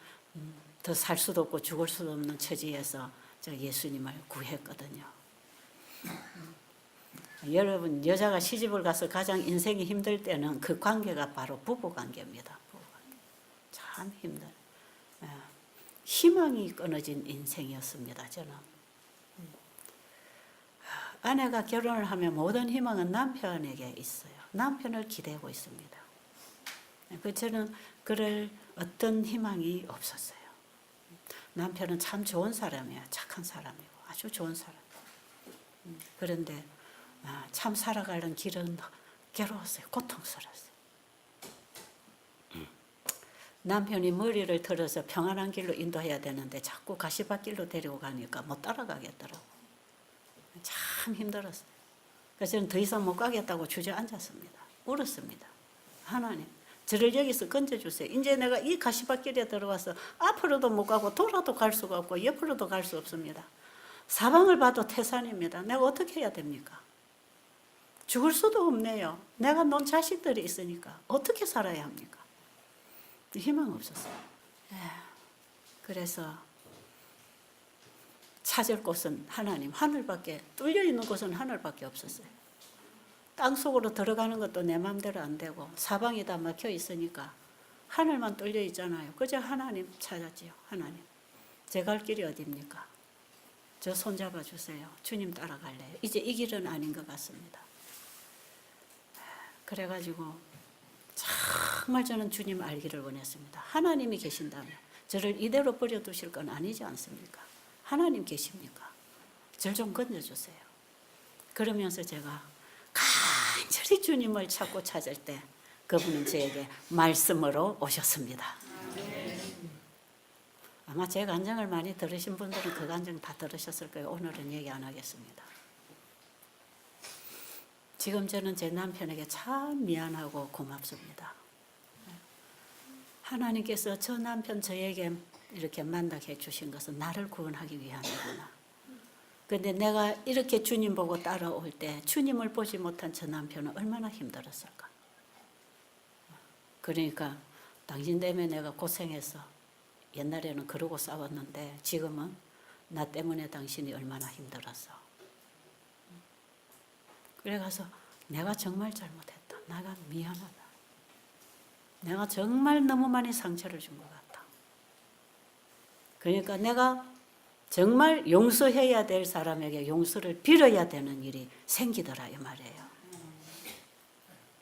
더 살 수도 없고 죽을 수도 없는 처지에서 저 예수님을 구했거든요. 여러분, 여자가 시집을 가서 가장 인생이 힘들 때는 그 관계가 바로 부부관계입니다. 부부관계. 참 힘든, 희망이 끊어진 인생이었습니다. 저는. 아내가 결혼을 하면 모든 희망은 남편에게 있어요. 남편을 기대고 있습니다. 저는 그럴 어떤 희망이 없었어요. 남편은 참 좋은 사람이에요. 착한 사람이고 아주 좋은 사람. 그런데 참 살아가는 길은 괴로웠어요. 고통스러웠어요. 남편이 머리를 들어서 평안한 길로 인도해야 되는데 자꾸 가시밭길로 데리고 가니까 못 따라가겠더라고. 참 힘들었어요. 그래서 저는 더 이상 못 가겠다고 주저앉았습니다. 울었습니다. 하나님, 저를 여기서 건져주세요. 이제 내가 이 가시밭길에 들어와서 앞으로도 못 가고 돌아도 갈 수가 없고 옆으로도 갈 수 없습니다. 사방을 봐도 태산입니다. 내가 어떻게 해야 됩니까? 죽을 수도 없네요. 내가 놓은 자식들이 있으니까 어떻게 살아야 합니까? 희망 없었어요. 그래서 찾을 곳은 하나님, 하늘밖에, 뚫려 있는 곳은 하늘밖에 없었어요. 땅 속으로 들어가는 것도 내 마음대로 안 되고 사방이 다 막혀 있으니까 하늘만 뚫려 있잖아요. 그저 하나님 찾았지요. 하나님, 제 갈 길이 어디입니까? 저 손잡아 주세요. 주님 따라갈래요. 이제 이 길은 아닌 것 같습니다. 그래가지고 정말 저는 주님 알기를 원했습니다. 하나님이 계신다면 저를 이대로 버려두실 건 아니지 않습니까? 하나님 계십니까? 저를 좀 건져주세요. 그러면서 제가 간절히 주님을 찾을 때 그분은 저에게 말씀으로 오셨습니다. 아마 제 간증을 많이 들으신 분들은 그 간증 다 들으셨을 거예요. 오늘은 얘기 안 하겠습니다. 지금 저는 제 남편에게 참 미안하고 고맙습니다. 하나님께서 저 남편 저에게 이렇게 만나게 해주신 것은 나를 구원하기 위함이구나. 그런데 내가 이렇게 주님 보고 따라올 때 주님을 보지 못한 저 남편은 얼마나 힘들었을까. 그러니까 당신 때문에 내가 고생했어. 옛날에는 그러고 싸웠는데 지금은 나 때문에 당신이 얼마나 힘들었어. 그래가서 내가 정말 잘못했다. 내가 미안하다. 내가 정말 너무 많이 상처를 준 것 같다. 그러니까 내가 정말 용서해야 될 사람에게 용서를 빌어야 되는 일이 생기더라 이 말이에요.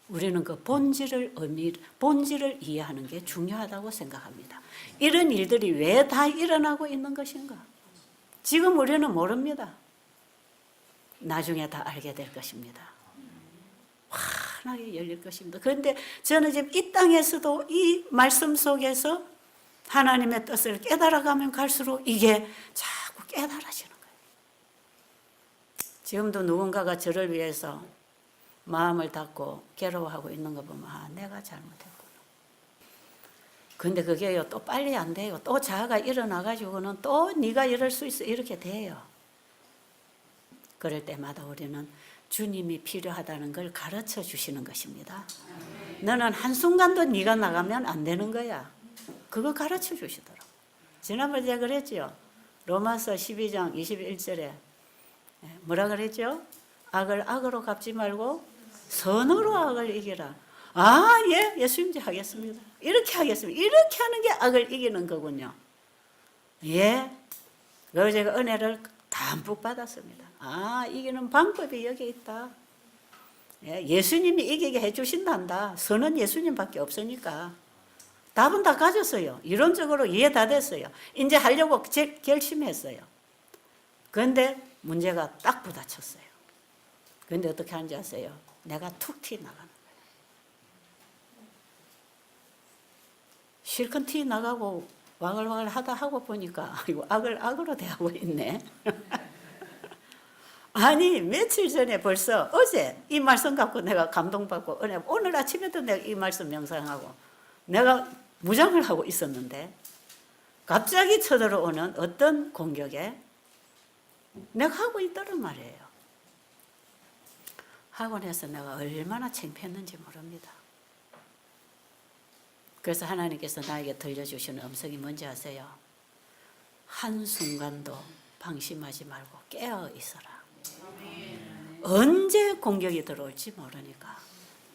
우리는 그 본질을 이해하는 게 중요하다고 생각합니다. 이런 일들이 왜 다 일어나고 있는 것인가? 지금 우리는 모릅니다. 나중에 다 알게 될 것입니다. 환하게 열릴 것입니다. 그런데 저는 지금 이 땅에서도 이 말씀 속에서 하나님의 뜻을 깨달아가면 갈수록 이게 자꾸 깨달아지는 거예요. 지금도 누군가가 저를 위해서 마음을 닫고 괴로워하고 있는 거 보면 아, 내가 잘못했구나. 근데 그게요 또 빨리 안 돼요. 또 자아가 일어나가지고는 또 네가 이럴 수 있어 이렇게 돼요. 그럴 때마다 우리는 주님이 필요하다는 걸 가르쳐 주시는 것입니다. 너는 한순간도 네가 나가면 안 되는 거야. 그거 가르쳐 주시더라고. 지난번에 제가 그랬죠. 로마서 12장 21절에 뭐라 그랬죠? 악을 악으로 갚지 말고 선으로 악을 이기라. 아, 예, 예수님 하겠습니다. 이렇게 하겠습니다. 이렇게 하는 게 악을 이기는 거군요. 예, 그래서 제가 은혜를 담뿍 받았습니다. 아, 이기는 방법이 여기 있다. 예, 예수님이 이기게 해주신단다. 선은 예수님밖에 없으니까. 답은 다 가졌어요. 이론적으로 이해 다 됐어요. 이제 하려고 결심했어요. 그런데 문제가 딱 부딪혔어요. 그런데 어떻게 하는지 아세요? 내가 툭 튀 나가는 거예요. 실컷 튀 나가고 와글와글 하다 하고 보니까 이거 악을 악으로 대하고 있네. 아니 며칠 전에 벌써 어제 이 말씀 갖고 내가 감동받고 은혜 오늘 아침에도 내가 이 말씀 명상하고 내가 무장을 하고 있었는데 갑자기 쳐들어오는 어떤 공격에 내가 하고 있더란 말이에요. 학원에서 내가 얼마나 창피했는지 모릅니다. 그래서 하나님께서 나에게 들려주시는 음성이 뭔지 아세요? 한순간도 방심하지 말고 깨어 있어라. 언제 공격이 들어올지 모르니까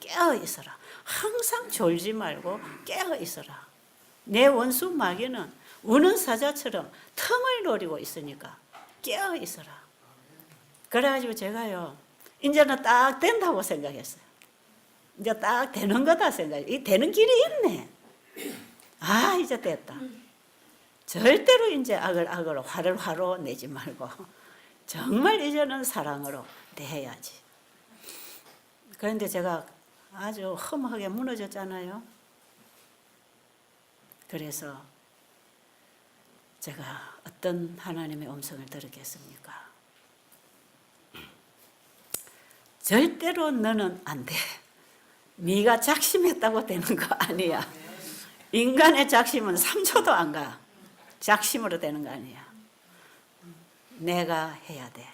깨어 있어라. 항상 졸지 말고 깨어 있어라. 내 원수 마귀는 우는 사자처럼 틈을 노리고 있으니까 깨어 있어라. 그래가지고 제가요 이제는 딱 된다고 생각했어요. 이제 딱 되는 거다 생각해요. 이 되는 길이 있네. 아 이제 됐다. 절대로 이제 악을 악으로 화를 화로 내지 말고 정말 이제는 사랑으로 대해야지. 그런데 제가 아주 험하게 무너졌잖아요. 그래서 제가 어떤 하나님의 음성을 들었겠습니까? 절대로 너는 안 돼. 네가 작심했다고 되는 거 아니야. 인간의 작심은 3초도 안 가. 작심으로 되는 거 아니야. 내가 해야 돼.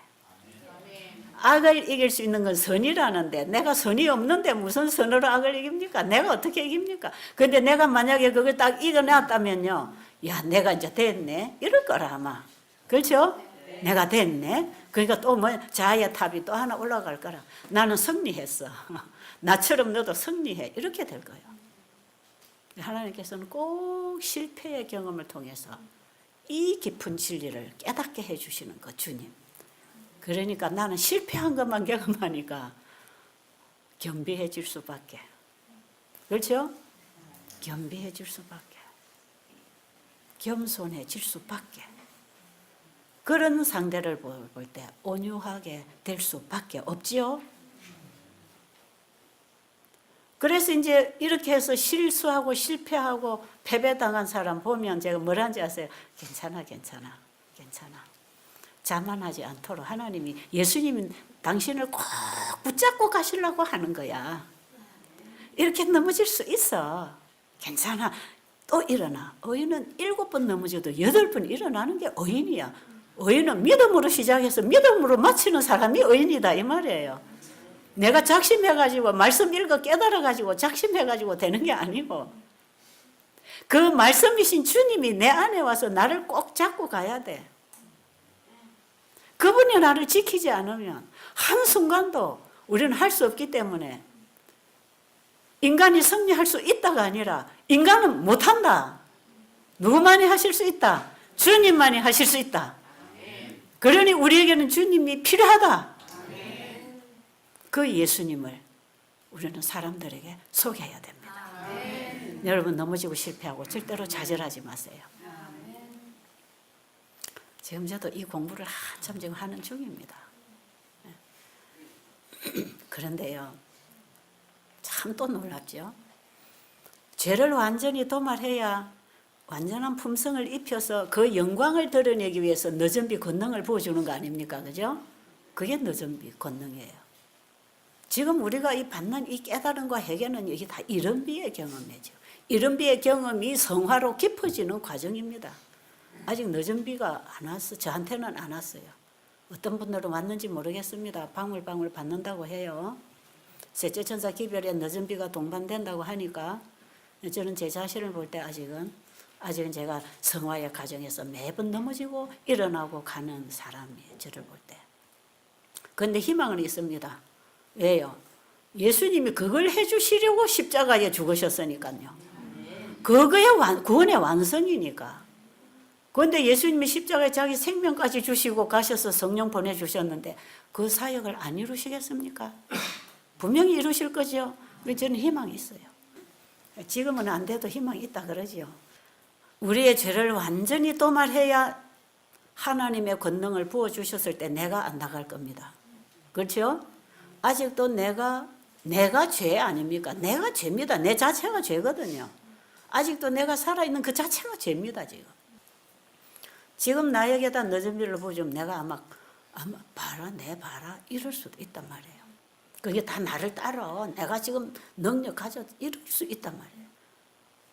악을 이길 수 있는 건 선이라는데 내가 선이 없는데 무슨 선으로 악을 이깁니까? 내가 어떻게 이깁니까? 근데 내가 만약에 그걸 딱 이겨냈다면요. 야 내가 이제 됐네. 이럴 거라 아마. 그렇죠? 내가 됐네. 그러니까 또 뭐 자아의 탑이 또 하나 올라갈 거라. 나는 승리했어. 나처럼 너도 승리해. 이렇게 될 거예요. 하나님께서는 꼭 실패의 경험을 통해서 이 깊은 진리를 깨닫게 해주시는 거 주님. 그러니까 나는 실패한 것만 경험하니까 겸비해질 수밖에. 그렇죠? 겸비해질 수밖에. 겸손해질 수밖에. 그런 상대를 볼 때 온유하게 될 수밖에 없지요. 그래서 이제 이렇게 해서 실수하고 실패하고 패배당한 사람 보면 제가 뭐라는지 아세요? 괜찮아, 괜찮아, 괜찮아. 자만하지 않도록 하나님이, 예수님이 당신을 꼭 붙잡고 가시려고 하는 거야. 이렇게 넘어질 수 있어. 괜찮아. 또 일어나. 의인은 7번 넘어져도 8번 일어나는 게 의인이야. 의인은 믿음으로 시작해서 믿음으로 마치는 사람이 의인이다 이 말이에요. 내가 작심해가지고 말씀 읽어 깨달아가지고 작심해가지고 되는 게 아니고, 그 말씀이신 주님이 내 안에 와서 나를 꼭 잡고 가야 돼. 그분이 나를 지키지 않으면 한순간도 우리는 할 수 없기 때문에, 인간이 승리할 수 있다가 아니라 인간은 못한다. 누구만이 하실 수 있다. 주님만이 하실 수 있다. 그러니 우리에게는 주님이 필요하다. 그 예수님을 우리는 사람들에게 소개해야 됩니다. 여러분 넘어지고 실패하고 절대로 좌절하지 마세요. 지금 저도 이 공부를 한참 지금 하는 중입니다. 그런데요, 참 또 놀랍죠. 죄를 완전히 도말해야 완전한 품성을 입혀서 그 영광을 드러내기 위해서 너전비 권능을 부어주는 거 아닙니까? 그죠? 그게 너전비 권능이에요. 지금 우리가 이 받는 이 깨달음과 회개는 이게 다 이른비의 경험이죠. 이른비의 경험이 성화로 깊어지는 과정입니다. 아직 너전비가 안 왔어. 저한테는 안 왔어요. 어떤 분들은 왔는지 모르겠습니다. 방울방울 받는다고 해요. 셋째 천사 기별에 너전비가 동반된다고 하니까 저는 제 자신을 볼 때 아직은 제가 성화의 과정에서 매번 넘어지고 일어나고 가는 사람이에요. 저를 볼 때. 그런데 희망은 있습니다. 왜요? 예수님이 그걸 해주시려고 십자가에 죽으셨으니까요. 그거의 구원의 완성이니까. 그런데 예수님이 십자가에 자기 생명까지 주시고 가셔서 성령 보내주셨는데 그 사역을 안 이루시겠습니까? 분명히 이루실 거죠. 저는 희망이 있어요. 지금은 안 돼도 희망이 있다 그러죠. 우리의 죄를 완전히 도말해야 하나님의 권능을 부어주셨을 때 내가 안 나갈 겁니다. 그렇죠? 아직도 내가 죄 아닙니까? 내가 죄입니다. 내 자체가 죄거든요. 아직도 내가 살아있는 그 자체가 죄입니다. 지금 나에게다 너전비를 보여주면 내가 아마 봐라 내 봐라 이럴 수도 있단 말이에요. 그게 다 나를 따라 내가 지금 능력 가져 이럴 수 있단 말이에요.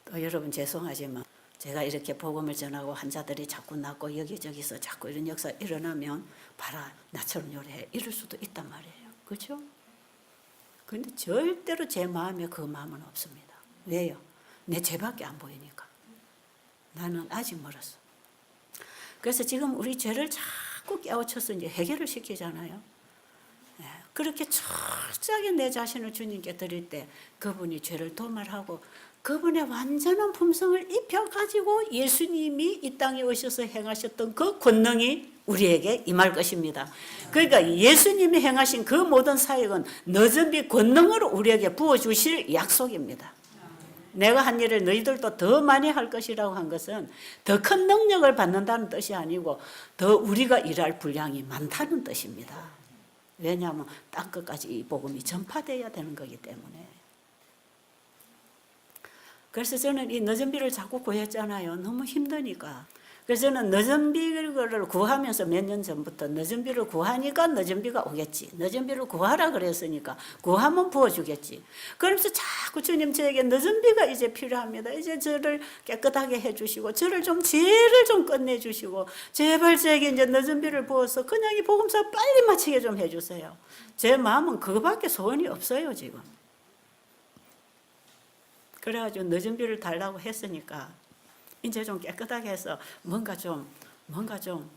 또 여러분 죄송하지만 제가 이렇게 복음을 전하고 환자들이 자꾸 낫고 여기저기서 자꾸 이런 역사 일어나면 봐라 나처럼 요래 이럴 수도 있단 말이에요. 그렇죠? 그런데 절대로 제 마음에 그 마음은 없습니다. 왜요? 내 죄밖에 안 보이니까. 나는 아직 멀었어. 그래서 지금 우리 죄를 자꾸 깨우쳐서 이제 해결을 시키잖아요. 그렇게 철저하게 내 자신을 주님께 드릴 때 그분이 죄를 도말하고 그분의 완전한 품성을 입혀가지고 예수님이 이 땅에 오셔서 행하셨던 그 권능이 우리에게 임할 것입니다. 그러니까 예수님이 행하신 그 모든 사역은 너전비 권능으로 우리에게 부어주실 약속입니다. 내가 한 일을 너희들도 더 많이 할 것이라고 한 것은 더 큰 능력을 받는다는 뜻이 아니고 더 우리가 일할 분량이 많다는 뜻입니다. 왜냐하면 땅끝까지 이 복음이 전파되어야 되는 거기 때문에. 그래서 저는 이 너전비를 자꾸 구했잖아요. 너무 힘드니까. 그래서 저는 너전비를 구하면서 몇 년 전부터 너전비를 구하니까 너전비가 오겠지. 너전비를 구하라 그랬으니까 구하면 부어주겠지. 그러면서 자꾸 주님 저에게 너전비가 이제 필요합니다. 이제 저를 깨끗하게 해주시고 저를 좀 죄를 좀 끝내주시고 제발 저에게 이제 너전비를 부어서 그냥 이 복음사 빨리 마치게 좀 해주세요. 제 마음은 그거밖에 소원이 없어요 지금. 그래가지고 너전비를 달라고 했으니까 이제 좀 깨끗하게 해서 뭔가 좀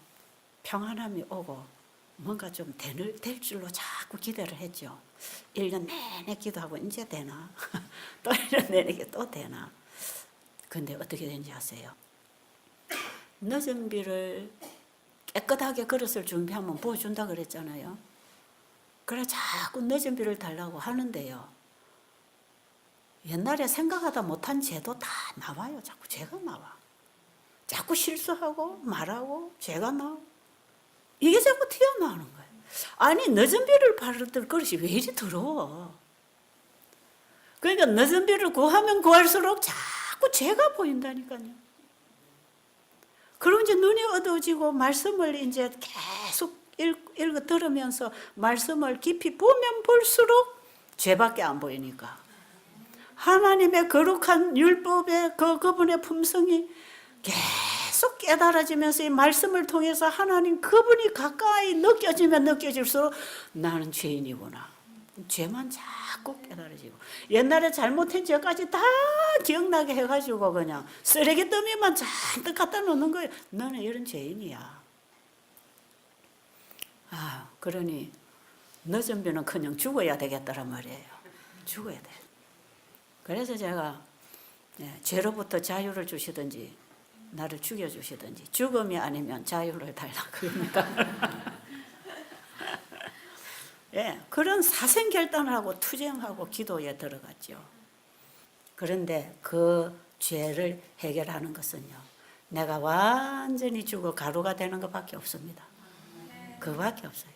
평안함이 오고 뭔가 좀 될 줄로 자꾸 기대를 했죠. 1년 내내 기도하고 이제 되나? 또 1년 내내 또 되나? 근데 어떻게 된지 아세요? 늦은 비를 깨끗하게 그릇을 준비하면 부어준다 그랬잖아요. 그래 자꾸 늦은 비를 달라고 하는데요. 옛날에 생각하다 못한 죄도 다 나와요. 자꾸 죄가 나와. 자꾸 실수하고 말하고 죄가 나와. 이게 자꾸 튀어나오는 거예요. 아니 늦은 비를 바르던 그릇이 왜 이리 더러워. 그러니까 늦은 비를 구하면 구할수록 자꾸 죄가 보인다니까요. 그럼 이제 눈이 어두워지고 말씀을 이제 계속 읽어 들으면서 말씀을 깊이 보면 볼수록 죄밖에 안 보이니까 하나님의 거룩한 율법의 그분의 품성이 계속 깨달아지면서 이 말씀을 통해서 하나님 그분이 가까이 느껴지면 느껴질수록 나는 죄인이구나. 죄만 자꾸 깨달아지고 옛날에 잘못한 죄까지 다 기억나게 해가지고 그냥 쓰레기 더미만 잔뜩 갖다 놓는 거예요. 너는 이런 죄인이야. 그러니 늦은 비는 그냥 죽어야 되겠다란 말이에요. 죽어야 돼. 그래서 제가 죄로부터 자유를 주시든지 나를 죽여주시든지 죽음이 아니면 자유를 달라 그럽니다. 그런 사생결단을 하고 투쟁하고 기도에 들어갔죠. 그런데 그 죄를 해결하는 것은요, 내가 완전히 죽어 가루가 되는 것밖에 없습니다. 그거밖에 없어요.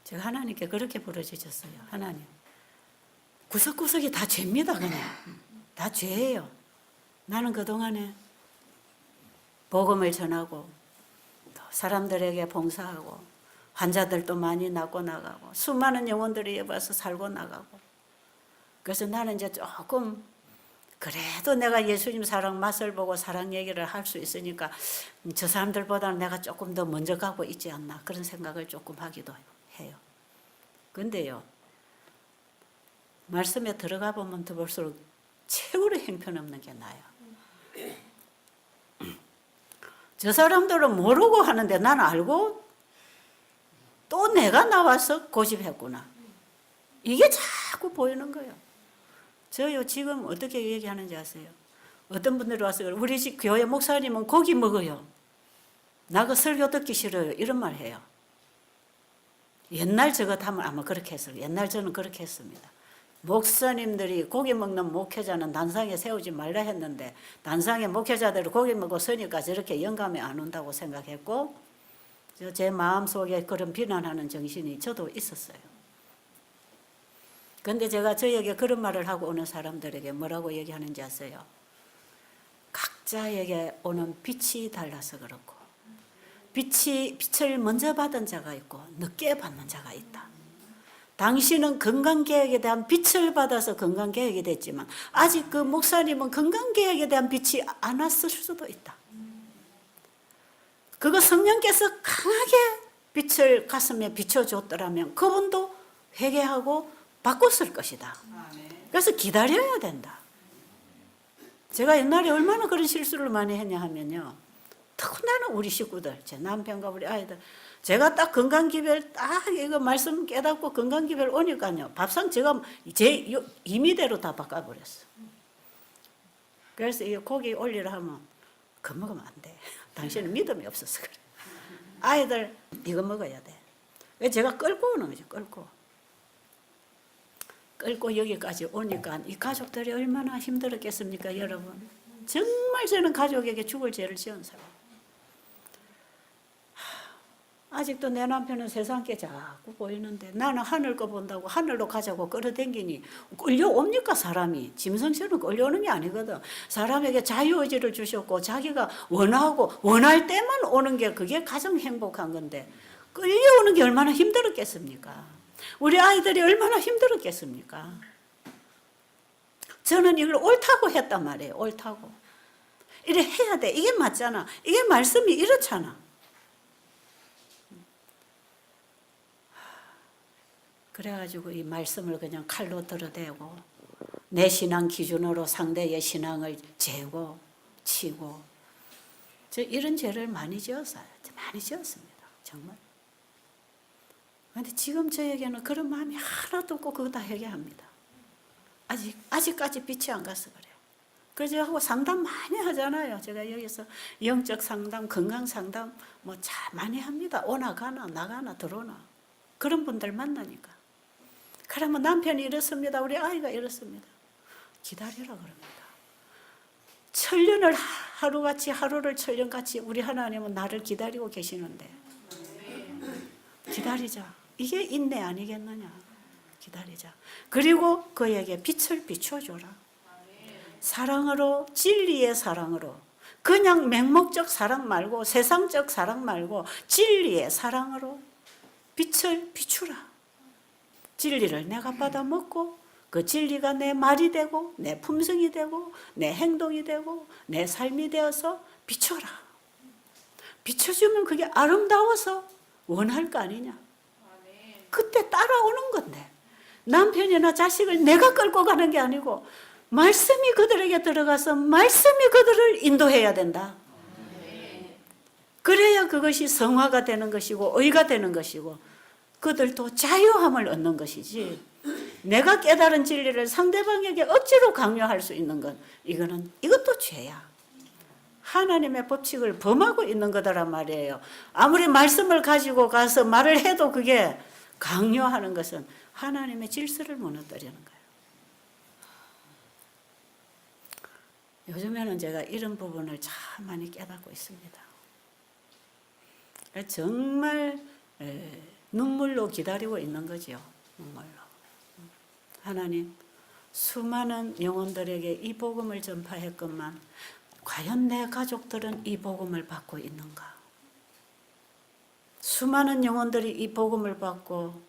제가 하나님께 그렇게 부르짖었어요. 하나님, 구석구석이 다 죄입니다. 그냥 다 죄예요. 나는 그동안에 복음을 전하고 또 사람들에게 봉사하고 환자들도 많이 낫고 나가고 수많은 영혼들이 와서 살고 나가고 그래서 나는 이제 조금 그래도 내가 예수님 사랑 맛을 보고 사랑 얘기를 할 수 있으니까 저 사람들보다는 내가 조금 더 먼저 가고 있지 않나 그런 생각을 조금 하기도 해요. 근데요, 말씀에 들어가 보면 더 볼수록 최고로 형편없는 게 나요. 저 사람들은 모르고 하는데 나는 알고 또 내가 나와서 고집했구나. 이게 자꾸 보이는 거예요. 저요 지금 어떻게 얘기하는지 아세요? 어떤 분들이 와서 우리 집 교회 목사님은 고기 먹어요. 나 그 설교 듣기 싫어요. 이런 말 해요. 옛날 저것 하면 아마 그렇게 했어요. 옛날 저는 그렇게 했습니다. 목사님들이 고기 먹는 목회자는 단상에 세우지 말라 했는데 단상에 목회자들이 고기 먹고 서니까 저렇게 영감이 안 온다고 생각했고 제 마음속에 그런 비난하는 정신이 저도 있었어요. 근데 제가 저에게 그런 말을 하고 오는 사람들에게 뭐라고 얘기하는지 아세요? 각자에게 오는 빛이 달라서 그렇고 빛을 먼저 받은 자가 있고 늦게 받는 자가 있다. 당신은 건강계획에 대한 빛을 받아서 건강계획이 됐지만 아직 그 목사님은 건강계획에 대한 빛이 안 왔을 수도 있다. 그거 성령께서 강하게 빛을 가슴에 비춰줬더라면 그분도 회개하고 바꿨을 것이다. 그래서 기다려야 된다. 제가 옛날에 얼마나 그런 실수를 많이 했냐 하면요. 특히나 우리 식구들, 제 남편과 우리 아이들 제가 딱 건강기별 딱 이거 말씀 깨닫고 건강기별 오니까요. 밥상 제가 제 임의대로 다 바꿔버렸어. 그래서 이 고기 올리라 하면 그거 먹으면 안 돼. 당신은 믿음이 없어서 그래. 아이들 이거 먹어야 돼. 제가 끌고 오는 거죠. 끌고 여기까지 오니까 이 가족들이 얼마나 힘들었겠습니까, 여러분. 정말 저는 가족에게 죽을 죄를 지은 사람. 아직도 내 남편은 세상께 자꾸 보이는데 나는 하늘 거 본다고 하늘로 가자고 끌어당기니 끌려옵니까 사람이. 짐승처럼 끌려오는 게 아니거든. 사람에게 자유의지를 주셨고 자기가 원하고 원할 때만 오는 게 그게 가장 행복한 건데 끌려오는 게 얼마나 힘들었겠습니까. 우리 아이들이 얼마나 힘들었겠습니까. 저는 이걸 옳다고 했단 말이에요. 옳다고. 이래 해야 돼. 이게 맞잖아. 이게 말씀이 이렇잖아. 그래가지고 이 말씀을 그냥 칼로 들어대고 내 신앙 기준으로 상대의 신앙을 재고 치고 저 이런 죄를 많이 지었어요. 많이 지었습니다. 정말. 그런데 지금 저에게는 그런 마음이 하나도 없고 그거 다 회개합니다. 아직까지 빛이 안 가서 그래요. 그래서 하고 상담 많이 하잖아요. 제가 여기서 영적 상담, 건강 상담 뭐 참 많이 합니다. 오나 가나 나가나 들어오나 그런 분들 만나니까. 그러면 남편이 이렇습니다. 우리 아이가 이렇습니다. 기다리라 그럽니다. 천년을 하루같이 하루를 천년같이 우리 하나님은 나를 기다리고 계시는데 기다리자. 이게 인내 아니겠느냐. 기다리자. 그리고 그에게 빛을 비춰줘라. 사랑으로, 진리의 사랑으로, 그냥 맹목적 사랑 말고 세상적 사랑 말고 진리의 사랑으로 빛을 비추라. 진리를 내가 받아 먹고 그 진리가 내 말이 되고 내 품성이 되고 내 행동이 되고 내 삶이 되어서 비춰라. 비춰주면 그게 아름다워서 원할 거 아니냐. 그때 따라오는 건데 남편이나 자식을 내가 끌고 가는 게 아니고 말씀이 그들에게 들어가서 말씀이 그들을 인도해야 된다. 그래야 그것이 성화가 되는 것이고 의가 되는 것이고 그들도 자유함을 얻는 것이지 내가 깨달은 진리를 상대방에게 억지로 강요할 수 있는 것 이것도 죄야. 하나님의 법칙을 범하고 있는 거다란 말이에요. 아무리 말씀을 가지고 가서 말을 해도 그게 강요하는 것은 하나님의 질서를 무너뜨리는 거예요. 요즘에는 제가 이런 부분을 참 많이 깨닫고 있습니다. 정말 눈물로 기다리고 있는 거죠. 눈물로. 하나님, 수많은 영혼들에게 이 복음을 전파했건만 과연 내 가족들은 이 복음을 받고 있는가? 수많은 영혼들이 이 복음을 받고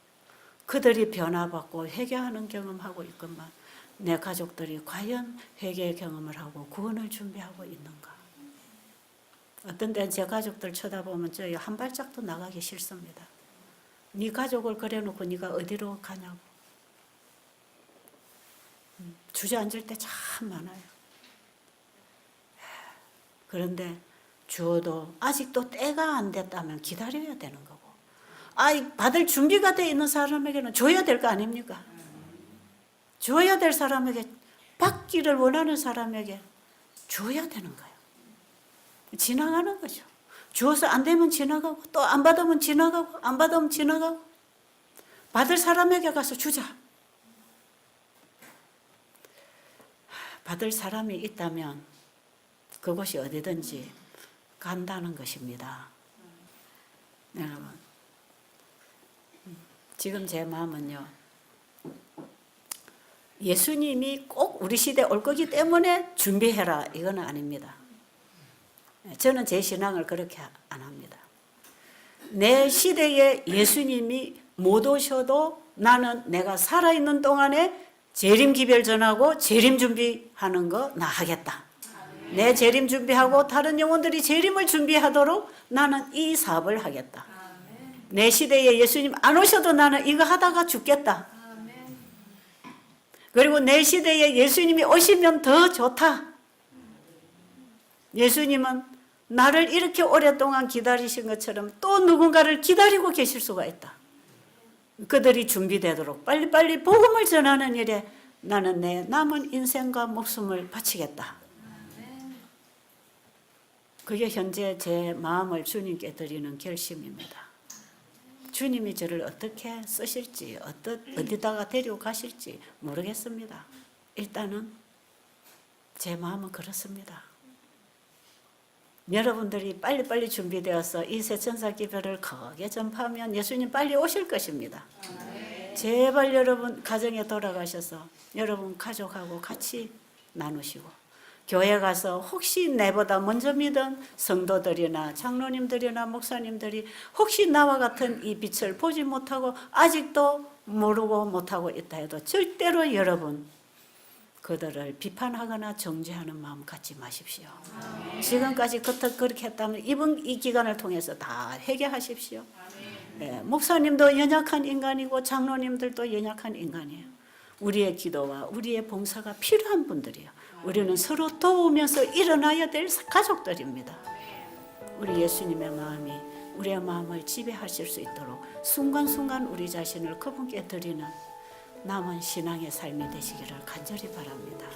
그들이 변화받고 회개하는 경험하고 있건만 내 가족들이 과연 회개의 경험을 하고 구원을 준비하고 있는가? 어떤 때는 제 가족들 쳐다보면 저 한 발짝도 나가기 싫습니다. 네 가족을 그래놓고 네가 어디로 가냐고. 주저앉을 때 참 많아요. 그런데 주어도 아직도 때가 안 됐다면 기다려야 되는 거고 받을 준비가 돼 있는 사람에게는 줘야 될 거 아닙니까? 줘야 될 사람에게 받기를 원하는 사람에게 줘야 되는 거예요. 지나가는 거죠. 주어서 안 되면 지나가고 또 안 받으면 지나가고 안 받으면 지나가고 받을 사람에게 가서 주자. 받을 사람이 있다면 그곳이 어디든지 간다는 것입니다. 여러분, 지금 제 마음은요, 예수님이 꼭 우리 시대에 올 거기 때문에 준비해라 이건 아닙니다. 저는 제 신앙을 그렇게 안 합니다. 내 시대에 예수님이 못 오셔도 나는 내가 살아있는 동안에 재림 기별 전하고 재림 준비하는 거 나 하겠다. 내 재림 준비하고 다른 영혼들이 재림을 준비하도록 나는 이 사업을 하겠다. 내 시대에 예수님 안 오셔도 나는 이거 하다가 죽겠다. 그리고 내 시대에 예수님이 오시면 더 좋다. 예수님은 나를 이렇게 오랫동안 기다리신 것처럼 또 누군가를 기다리고 계실 수가 있다. 그들이 준비되도록 빨리빨리 복음을 전하는 일에 나는 내 남은 인생과 목숨을 바치겠다. 그게 현재 제 마음을 주님께 드리는 결심입니다. 주님이 저를 어떻게 쓰실지 어디다가 데리고 가실지 모르겠습니다. 일단은 제 마음은 그렇습니다. 여러분들이 빨리빨리 준비되어서 이 새천사 기별을 크게 전파하면 예수님 빨리 오실 것입니다. 제발 여러분 가정에 돌아가셔서 여러분 가족하고 같이 나누시고 교회 가서 혹시 내보다 먼저 믿은 성도들이나 장로님들이나 목사님들이 혹시 나와 같은 이 빛을 보지 못하고 아직도 모르고 못하고 있다 해도 절대로 여러분 그들을 비판하거나 정죄하는 마음 갖지 마십시오. 지금까지 그렇게 했다면 이번 이 기간을 통해서 다 회개하십시오. 네, 목사님도 연약한 인간이고 장로님들도 연약한 인간이에요. 우리의 기도와 우리의 봉사가 필요한 분들이에요. 우리는 서로 도우면서 일어나야 될 가족들입니다. 우리 예수님의 마음이 우리의 마음을 지배하실 수 있도록 순간순간 우리 자신을 그분께 드리는 남은 신앙의 삶이 되시기를 간절히 바랍니다.